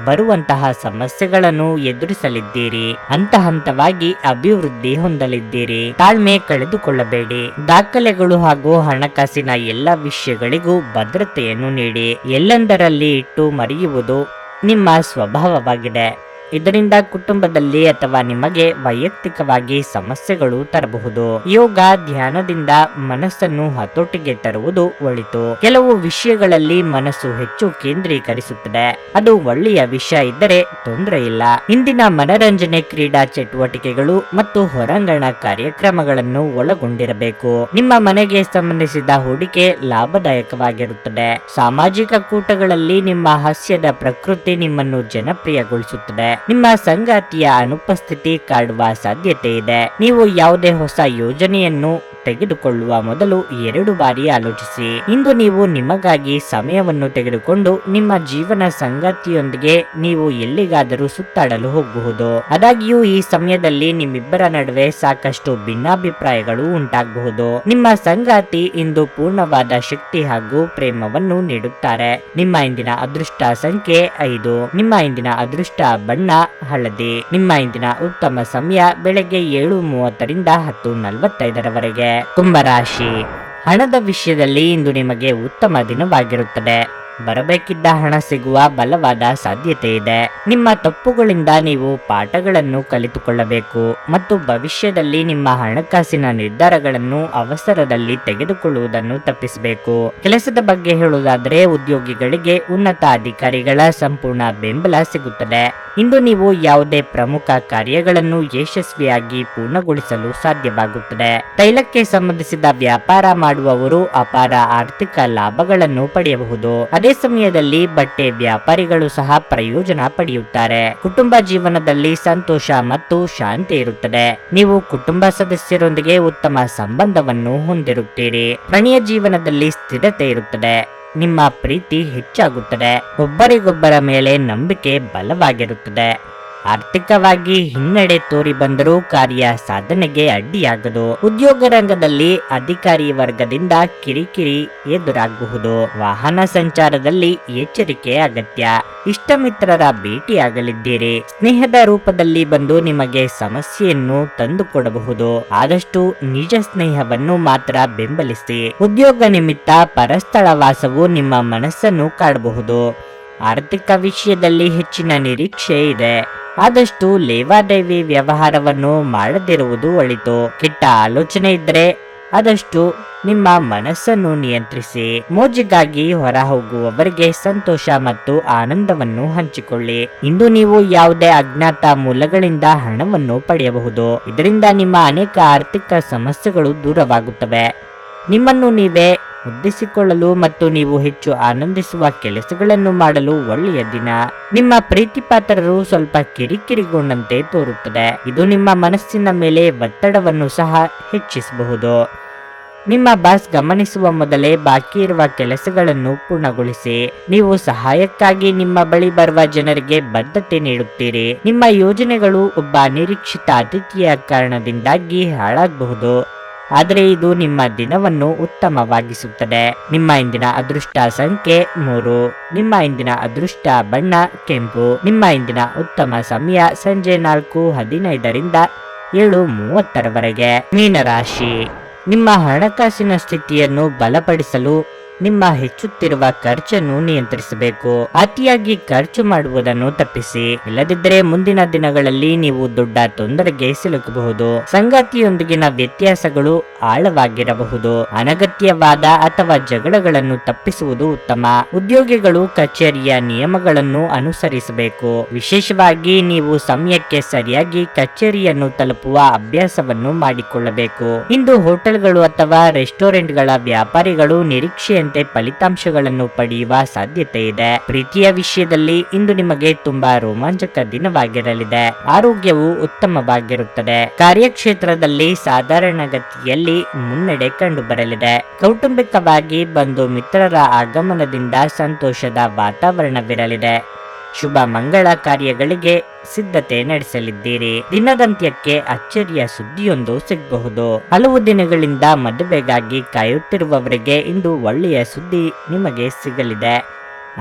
ಬರುವಂತಹ ಸಮಸ್ಯೆಗಳನ್ನು ಎದುರಿಸಲಿದ್ದೀರಿ. ಹಂತ ಹಂತವಾಗಿ ಅಭಿವೃದ್ಧಿ ಹೊಂದಲಿದ್ದೀರಿ. ತಾಳ್ಮೆ ಕಳೆದುಕೊಳ್ಳಬೇಡಿ. ದಾಖಲೆಗಳು ಹಾಗೂ ಹಣಕಾಸಿನ ಎಲ್ಲ ವಿಷಯಗಳಿಗೂ ಭದ್ರತೆಯನ್ನು ನೀಡಿ. ಎಲ್ಲೆಂದರಲ್ಲಿ ಇಟ್ಟು ಮರೆಯುವುದು ನಿಮ್ಮ ಸ್ವಭಾವವಾಗಿದೆ. ಇದರಿಂದ ಕುಟುಂಬದಲ್ಲಿ ಅಥವಾ ನಿಮಗೆ ವೈಯಕ್ತಿಕವಾಗಿ ಸಮಸ್ಯೆಗಳು ತರಬಹುದು. ಯೋಗ ಧ್ಯಾನದಿಂದ ಮನಸ್ಸನ್ನು ಹತೋಟಿಗೆ ತರುವುದು ಒಳಿತು. ಕೆಲವು ವಿಷಯಗಳಲ್ಲಿ ಮನಸ್ಸು ಹೆಚ್ಚು ಕೇಂದ್ರೀಕರಿಸುತ್ತದೆ. ಅದು ಒಳ್ಳೆಯ ವಿಷಯ ಇದ್ದರೆ ತೊಂದರೆ ಇಲ್ಲ. ಇಂದಿನ ಮನರಂಜನೆ, ಕ್ರೀಡಾ ಚಟುವಟಿಕೆಗಳು ಮತ್ತು ಹೊರಾಂಗಣ ಕಾರ್ಯಕ್ರಮಗಳನ್ನು ಒಳಗೊಂಡಿರಬೇಕು. ನಿಮ್ಮ ಮನೆಗೆ ಸಂಬಂಧಿಸಿದ ಹೂಡಿಕೆ ಲಾಭದಾಯಕವಾಗಿರುತ್ತದೆ. ಸಾಮಾಜಿಕ ಕೂಟಗಳಲ್ಲಿ ನಿಮ್ಮ ಹಾಸ್ಯದ ಪ್ರಕೃತಿ ನಿಮ್ಮನ್ನು ಜನಪ್ರಿಯಗೊಳಿಸುತ್ತದೆ. ನಿಮ್ಮ ಸಂಗಾತಿಯ ಅನುಪಸ್ಥಿತಿ ಕಾಡುವ ಸಾಧ್ಯತೆ ಇದೆ. ನೀವು ಯಾವುದೇ ಹೊಸ ಯೋಜನೆಯನ್ನು ತೆಗೆದುಕೊಳ್ಳುವ ಮೊದಲು 2 ಬಾರಿ ಆಲೋಚಿಸಿ. ಇಂದು ನೀವು ನಿಮಗಾಗಿ ಸಮಯವನ್ನು ತೆಗೆದುಕೊಂಡು ನಿಮ್ಮ ಜೀವನ ಸಂಗಾತಿಯೊಂದಿಗೆ ನೀವು ಎಲ್ಲಿಗಾದರೂ ಸುತ್ತಾಡಲು ಹೋಗಬಹುದು. ಆದಾಗ್ಯೂ ಈ ಸಮಯದಲ್ಲಿ ನಿಮ್ಮಿಬ್ಬರ ನಡುವೆ ಸಾಕಷ್ಟು ಭಿನ್ನಾಭಿಪ್ರಾಯಗಳು ಉಂಟಾಗಬಹುದು. ನಿಮ್ಮ ಸಂಗಾತಿ ಇಂದು ಪೂರ್ಣವಾದ ಶಕ್ತಿ ಹಾಗೂ ಪ್ರೇಮವನ್ನು ನೀಡುತ್ತಾರೆ. ನಿಮ್ಮ ಇಂದಿನ ಅದೃಷ್ಟ ಸಂಖ್ಯೆ 5. ನಿಮ್ಮ ಇಂದಿನ ಅದೃಷ್ಟ ಬಣ್ಣ ಹಳದಿ. ನಿಮ್ಮ ಇಂದಿನ ಉತ್ತಮ ಸಮಯ ಬೆಳಗ್ಗೆ 7:30 ರಿಂದ 10:45 ಕುಂಭರಾಶಿ. ಹಣದ ವಿಷಯದಲ್ಲಿ ಇಂದು ನಿಮಗೆ ಉತ್ತಮ ದಿನವಾಗಿರುತ್ತದೆ. ಬರಬೇಕಿದ್ದ ಹಣ ಸಿಗುವ ಬಲವಾದ ಸಾಧ್ಯತೆ ಇದೆ. ನಿಮ್ಮ ತಪ್ಪುಗಳಿಂದ ನೀವು ಪಾಠಗಳನ್ನು ಕಲಿತುಕೊಳ್ಳಬೇಕು ಮತ್ತು ಭವಿಷ್ಯದಲ್ಲಿ ನಿಮ್ಮ ಹಣಕಾಸಿನ ನಿರ್ಧಾರಗಳನ್ನು ಅವಸರದಲ್ಲಿ ತೆಗೆದುಕೊಳ್ಳುವುದನ್ನು ತಪ್ಪಿಸಬೇಕು. ಕೆಲಸದ ಬಗ್ಗೆ ಹೇಳುವುದಾದರೆ, ಉದ್ಯೋಗಿಗಳಿಗೆ ಉನ್ನತ ಅಧಿಕಾರಿಗಳ ಸಂಪೂರ್ಣ ಬೆಂಬಲ ಸಿಗುತ್ತದೆ. ಇಂದು ನೀವು ಯಾವುದೇ ಪ್ರಮುಖ ಕಾರ್ಯಗಳನ್ನು ಯಶಸ್ವಿಯಾಗಿ ಪೂರ್ಣಗೊಳಿಸಲು ಸಾಧ್ಯವಾಗುತ್ತದೆ. ತೈಲಕ್ಕೆ ಸಂಬಂಧಿಸಿದ ವ್ಯಾಪಾರ ಮಾಡುವವರು ಅಪಾರ ಆರ್ಥಿಕ ಲಾಭಗಳನ್ನು ಪಡೆಯಬಹುದು. ಅದೇ ಸಮಯದಲ್ಲಿ ಬಟ್ಟೆ ವ್ಯಾಪಾರಿಗಳು ಸಹ ಪ್ರಯೋಜನ ಪಡೆಯುತ್ತಾರೆ. ಕುಟುಂಬ ಜೀವನದಲ್ಲಿ ಸಂತೋಷ ಮತ್ತು ಶಾಂತಿ ಇರುತ್ತದೆ. ನೀವು ಕುಟುಂಬ ಸದಸ್ಯರೊಂದಿಗೆ ಉತ್ತಮ ಸಂಬಂಧವನ್ನು ಹೊಂದಿರುತ್ತೀರಿ. ಪ್ರಣಯ ಜೀವನದಲ್ಲಿ ಸ್ಥಿರತೆ ಇರುತ್ತದೆ. ನಿಮ್ಮ ಪ್ರೀತಿ ಹೆಚ್ಚಾಗುತ್ತದೆ. ಒಬ್ಬರಿಗೊಬ್ಬರ ಮೇಲೆ ನಂಬಿಕೆ ಬಲವಾಗಿರುತ್ತದೆ. ಆರ್ಥಿಕವಾಗಿ ಹಿನ್ನಡೆ ತೋರಿ ಬಂದರೂ ಕಾರ್ಯ ಸಾಧನೆಗೆ ಅಡ್ಡಿಯಾಗದು. ಉದ್ಯೋಗ ರಂಗದಲ್ಲಿ ಅಧಿಕಾರಿ ವರ್ಗದಿಂದ ಕಿರಿಕಿರಿ ಎದುರಾಗಬಹುದು. ವಾಹನ ಸಂಚಾರದಲ್ಲಿ ಎಚ್ಚರಿಕೆ ಅಗತ್ಯ. ಇಷ್ಟ ಮಿತ್ರರ ಭೇಟಿಯಾಗಲಿದ್ದೀರಿ. ಸ್ನೇಹದ ರೂಪದಲ್ಲಿ ಬಂದು ನಿಮಗೆ ಸಮಸ್ಯೆಯನ್ನು ತಂದುಕೊಡಬಹುದು. ಆದಷ್ಟು ನಿಜ ಸ್ನೇಹವನ್ನು ಮಾತ್ರ ಬೆಂಬಲಿಸಿ. ಉದ್ಯೋಗ ನಿಮಿತ್ತ ಪರಸ್ಥಳ ವಾಸವು ನಿಮ್ಮ ಮನಸ್ಸನ್ನು ಕಾಡಬಹುದು. ಆರ್ಥಿಕ ವಿಷಯದಲ್ಲಿ ಹೆಚ್ಚಿನ ನಿರೀಕ್ಷೆ ಇದೆ. ಆದಷ್ಟು ಲೇವಾದೇವಿ ವ್ಯವಹಾರವನ್ನು ಮಾಡದಿರುವುದು ಒಳಿತು. ಕೆಟ್ಟ ಆಲೋಚನೆ ಇದ್ದರೆ ಆದಷ್ಟು ನಿಮ್ಮ ಮನಸ್ಸನ್ನು ನಿಯಂತ್ರಿಸಿ. ಮೋಜಿಗಾಗಿ ಹೊರ ಹೋಗುವವರಿಗೆ ಸಂತೋಷ ಮತ್ತು ಆನಂದವನ್ನು ಹಂಚಿಕೊಳ್ಳಿ. ಇಂದು ನೀವು ಯಾವುದೇ ಅಜ್ಞಾತ ಮೂಲಗಳಿಂದ ಹಣವನ್ನು ಪಡೆಯಬಹುದು. ಇದರಿಂದ ನಿಮ್ಮ ಅನೇಕ ಆರ್ಥಿಕ ಸಮಸ್ಯೆಗಳು ದೂರವಾಗುತ್ತವೆ. ನಿಮ್ಮನ್ನು ನೀವೇ ಉದ್ದೇಶಿಸಿಕೊಳ್ಳಲು ಮತ್ತು ನೀವು ಹೆಚ್ಚು ಆನಂದಿಸುವ ಕೆಲಸಗಳನ್ನು ಮಾಡಲು ಒಳ್ಳೆಯ ದಿನ. ನಿಮ್ಮ ಪ್ರೀತಿಪಾತ್ರರು ಸ್ವಲ್ಪ ಕಿರಿಕಿರಿಗೊಂಡಂತೆ ತೋರುತ್ತದೆ. ಇದು ನಿಮ್ಮ ಮನಸ್ಸಿನ ಮೇಲೆ ಒತ್ತಡವನ್ನು ಸಹ ಹೆಚ್ಚಿಸಬಹುದು. ನಿಮ್ಮ ಬಾಸ್ ಗಮನಿಸುವ ಮೊದಲೇ ಬಾಕಿ ಇರುವ ಕೆಲಸಗಳನ್ನು ಪೂರ್ಣಗೊಳಿಸಿ. ನೀವು ಸಹಾಯಕ್ಕಾಗಿ ನಿಮ್ಮ ಬಳಿ ಬರುವ ಜನರಿಗೆ ಬದ್ಧತೆ ನೀಡುತ್ತೀರಿ. ನಿಮ್ಮ ಯೋಜನೆಗಳು ಒಬ್ಬ ಅನಿರೀಕ್ಷಿತ ಅತಿಥಿಯ ಕಾರಣದಿಂದಾಗಿ ಹಾಳಾಗಬಹುದು. ಆದರೆ ಇದು ನಿಮ್ಮ ದಿನವನ್ನು ಉತ್ತಮವಾಗಿಸುತ್ತದೆ. ನಿಮ್ಮ ಇಂದಿನ ಅದೃಷ್ಟ ಸಂಖ್ಯೆ 3. ನಿಮ್ಮ ಇಂದಿನ ಅದೃಷ್ಟ ಬಣ್ಣ ಕೆಂಪು. ನಿಮ್ಮ ಇಂದಿನ ಉತ್ತಮ ಸಮಯ ಸಂಜೆ 4:15 ರಿಂದ 7:30 ಮೀನರಾಶಿ. ನಿಮ್ಮ ಹಣಕಾಸಿನ ಸ್ಥಿತಿಯನ್ನು ಬಲಪಡಿಸಲು ನಿಮ್ಮ ಹೆಚ್ಚುತ್ತಿರುವ ಖರ್ಚನ್ನು ನಿಯಂತ್ರಿಸಬೇಕು. ಅತಿಯಾಗಿ ಖರ್ಚು ಮಾಡುವುದನ್ನು ತಪ್ಪಿಸಿ. ಇಲ್ಲದಿದ್ದರೆ ಮುಂದಿನ ದಿನಗಳಲ್ಲಿ ನೀವು ದೊಡ್ಡ ತೊಂದರೆಗೆ ಸಿಲುಕಬಹುದು. ಸಂಗಾತಿಯೊಂದಿಗಿನ ವ್ಯತ್ಯಾಸಗಳು ಆಳವಾಗಿರಬಹುದು. ಅನಗತ್ಯವಾದ ಅಥವಾ ಜಗಳಗಳನ್ನು ತಪ್ಪಿಸುವುದು ಉತ್ತಮ. ಉದ್ಯೋಗಿಗಳು ಕಚೇರಿಯ ನಿಯಮಗಳನ್ನು ಅನುಸರಿಸಬೇಕು. ವಿಶೇಷವಾಗಿ ನೀವು ಸಮಯಕ್ಕೆ ಸರಿಯಾಗಿ ಕಚೇರಿಯನ್ನು ತಲುಪುವ ಅಭ್ಯಾಸವನ್ನು ಮಾಡಿಕೊಳ್ಳಬೇಕು. ಇಂದು ಹೋಟೆಲ್ಗಳು ಅಥವಾ ರೆಸ್ಟೋರೆಂಟ್ಗಳ ವ್ಯಾಪಾರಿಗಳು ನಿರೀಕ್ಷೆಯಂತೆ ಫಲಿತಾಂಶಗಳನ್ನು ಪಡೆಯುವ ಸಾಧ್ಯತೆ ಇದೆ. ಪ್ರೀತಿಯ ವಿಷಯದಲ್ಲಿ ಇಂದು ನಿಮಗೆ ತುಂಬಾ ರೋಮಾಂಚಕ ದಿನವಾಗಿರಲಿದೆ. ಆರೋಗ್ಯವು ಉತ್ತಮವಾಗಿರುತ್ತದೆ. ಕಾರ್ಯಕ್ಷೇತ್ರದಲ್ಲಿ ಸಾಧಾರಣಗತಿಯಲ್ಲಿ ಮುನ್ನಡೆ ಕಂಡು ಬರಲಿದೆ. ಕೌಟುಂಬಿಕವಾಗಿ ಬಂಧು ಮಿತ್ರರ ಆಗಮನದಿಂದ ಸಂತೋಷದ ವಾತಾವರಣವಿರಲಿದೆ. ಶುಭ ಮಂಗಳ ಕಾರ್ಯಗಳಿಗೆ ಸಿದ್ಧತೆ ನಡೆಸಲಿದ್ದೀರಿ. ದಿನದಂತ್ಯಕ್ಕೆ ಅಚ್ಚರಿಯ ಸುದ್ದಿಯೊಂದು ಸಿಗಬಹುದು. ಹಲವು ದಿನಗಳಿಂದ ಮದುವೆಗಾಗಿ ಕಾಯುತ್ತಿರುವವರಿಗೆ ಇಂದು ಒಳ್ಳೆಯ ಸುದ್ದಿ ನಿಮಗೆ ಸಿಗಲಿದೆ.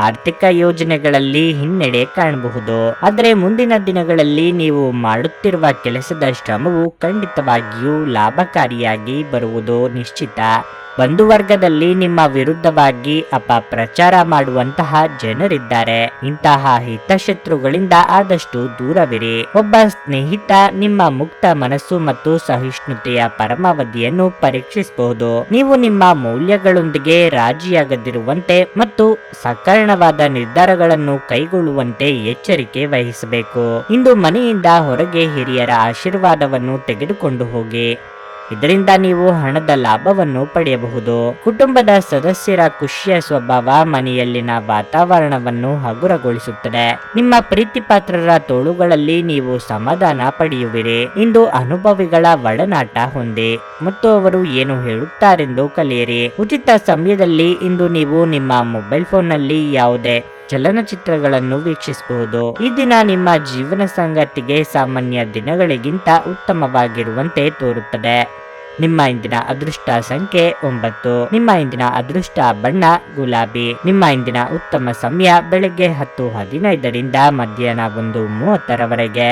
ಆರ್ಥಿಕ ಯೋಜನೆಗಳಲ್ಲಿ ಹಿನ್ನಡೆ ಕಾಣಬಹುದು. ಆದರೆ ಮುಂದಿನ ದಿನಗಳಲ್ಲಿ ನೀವು ಮಾಡುತ್ತಿರುವ ಕೆಲಸದ ಶ್ರಮವು ಖಂಡಿತವಾಗಿಯೂ ಲಾಭಕಾರಿಯಾಗಿ ಬರುವುದು ನಿಶ್ಚಿತ. ಬಂಧುವರ್ಗದಲ್ಲಿ ನಿಮ್ಮ ವಿರುದ್ಧವಾಗಿ ಅಪಪ್ರಚಾರ ಮಾಡುವಂತಹ ಜನರಿದ್ದಾರೆ. ಇಂತಹ ಹಿತಶತ್ರುಗಳಿಂದ ಆದಷ್ಟು ದೂರವಿರಿ. ಒಬ್ಬ ಸ್ನೇಹಿತ ನಿಮ್ಮ ಮುಕ್ತ ಮನಸ್ಸು ಮತ್ತು ಸಹಿಷ್ಣುತೆಯ ಪರಮಾವಧಿಯನ್ನು ಪರೀಕ್ಷಿಸಬಹುದು. ನೀವು ನಿಮ್ಮ ಮೌಲ್ಯಗಳೊಂದಿಗೆ ರಾಜಿಯಾಗದಿರುವಂತೆ ಮತ್ತು ಸಕಾರಣವಾದ ನಿರ್ಧಾರಗಳನ್ನು ಕೈಗೊಳ್ಳುವಂತೆ ಎಚ್ಚರಿಕೆ ವಹಿಸಬೇಕು. ಇಂದು ಮನೆಯಿಂದ ಹೊರಗೆ ಹಿರಿಯರ ಆಶೀರ್ವಾದವನ್ನು ತೆಗೆದುಕೊಂಡು ಹೋಗಿ. ಇದರಿಂದ ನೀವು ಹಣದ ಲಾಭವನ್ನು ಪಡೆಯಬಹುದು. ಕುಟುಂಬದ ಸದಸ್ಯರ ಖುಷಿಯ ಸ್ವಭಾವ ಮನೆಯಲ್ಲಿನ ವಾತಾವರಣವನ್ನು ಹಗುರಗೊಳಿಸುತ್ತದೆ. ನಿಮ್ಮ ಪ್ರೀತಿಪಾತ್ರರ ತೋಳುಗಳಲ್ಲಿ ನೀವು ಸಮಾಧಾನ ಪಡೆಯುವಿರಿ. ಇಂದು ಅನುಭವಿಗಳ ಒಡನಾಟ ಹೊಂದಿ ಮತ್ತು ಅವರು ಏನು ಹೇಳುತ್ತಾರೆಂದು ಕಲಿಯಿರಿ. ಉಚಿತ ಸಮಯದಲ್ಲಿ ಇಂದು ನೀವು ನಿಮ್ಮ ಮೊಬೈಲ್ ಫೋನ್ನಲ್ಲಿ ಯಾವುದೇ ಚಲನಚಿತ್ರಗಳನ್ನು ವೀಕ್ಷಿಸಬಹುದು. ಈ ದಿನ ನಿಮ್ಮ ಜೀವನ ಸಂಗಾತಿಗೆ ಸಾಮಾನ್ಯ ದಿನಗಳಿಗಿಂತ ಉತ್ತಮವಾಗಿರುವಂತೆ ತೋರುತ್ತದೆ. ನಿಮ್ಮ ಇಂದಿನ ಅದೃಷ್ಟ ಸಂಖ್ಯೆ 9. ನಿಮ್ಮ ಇಂದಿನ ಅದೃಷ್ಟ ಬಣ್ಣ ಗುಲಾಬಿ. ನಿಮ್ಮ ಇಂದಿನ ಉತ್ತಮ ಸಮಯ ಬೆಳಗ್ಗೆ 10:15 ರಿಂದ ಮಧ್ಯಾಹ್ನ 1:30 ರವರೆಗೆ.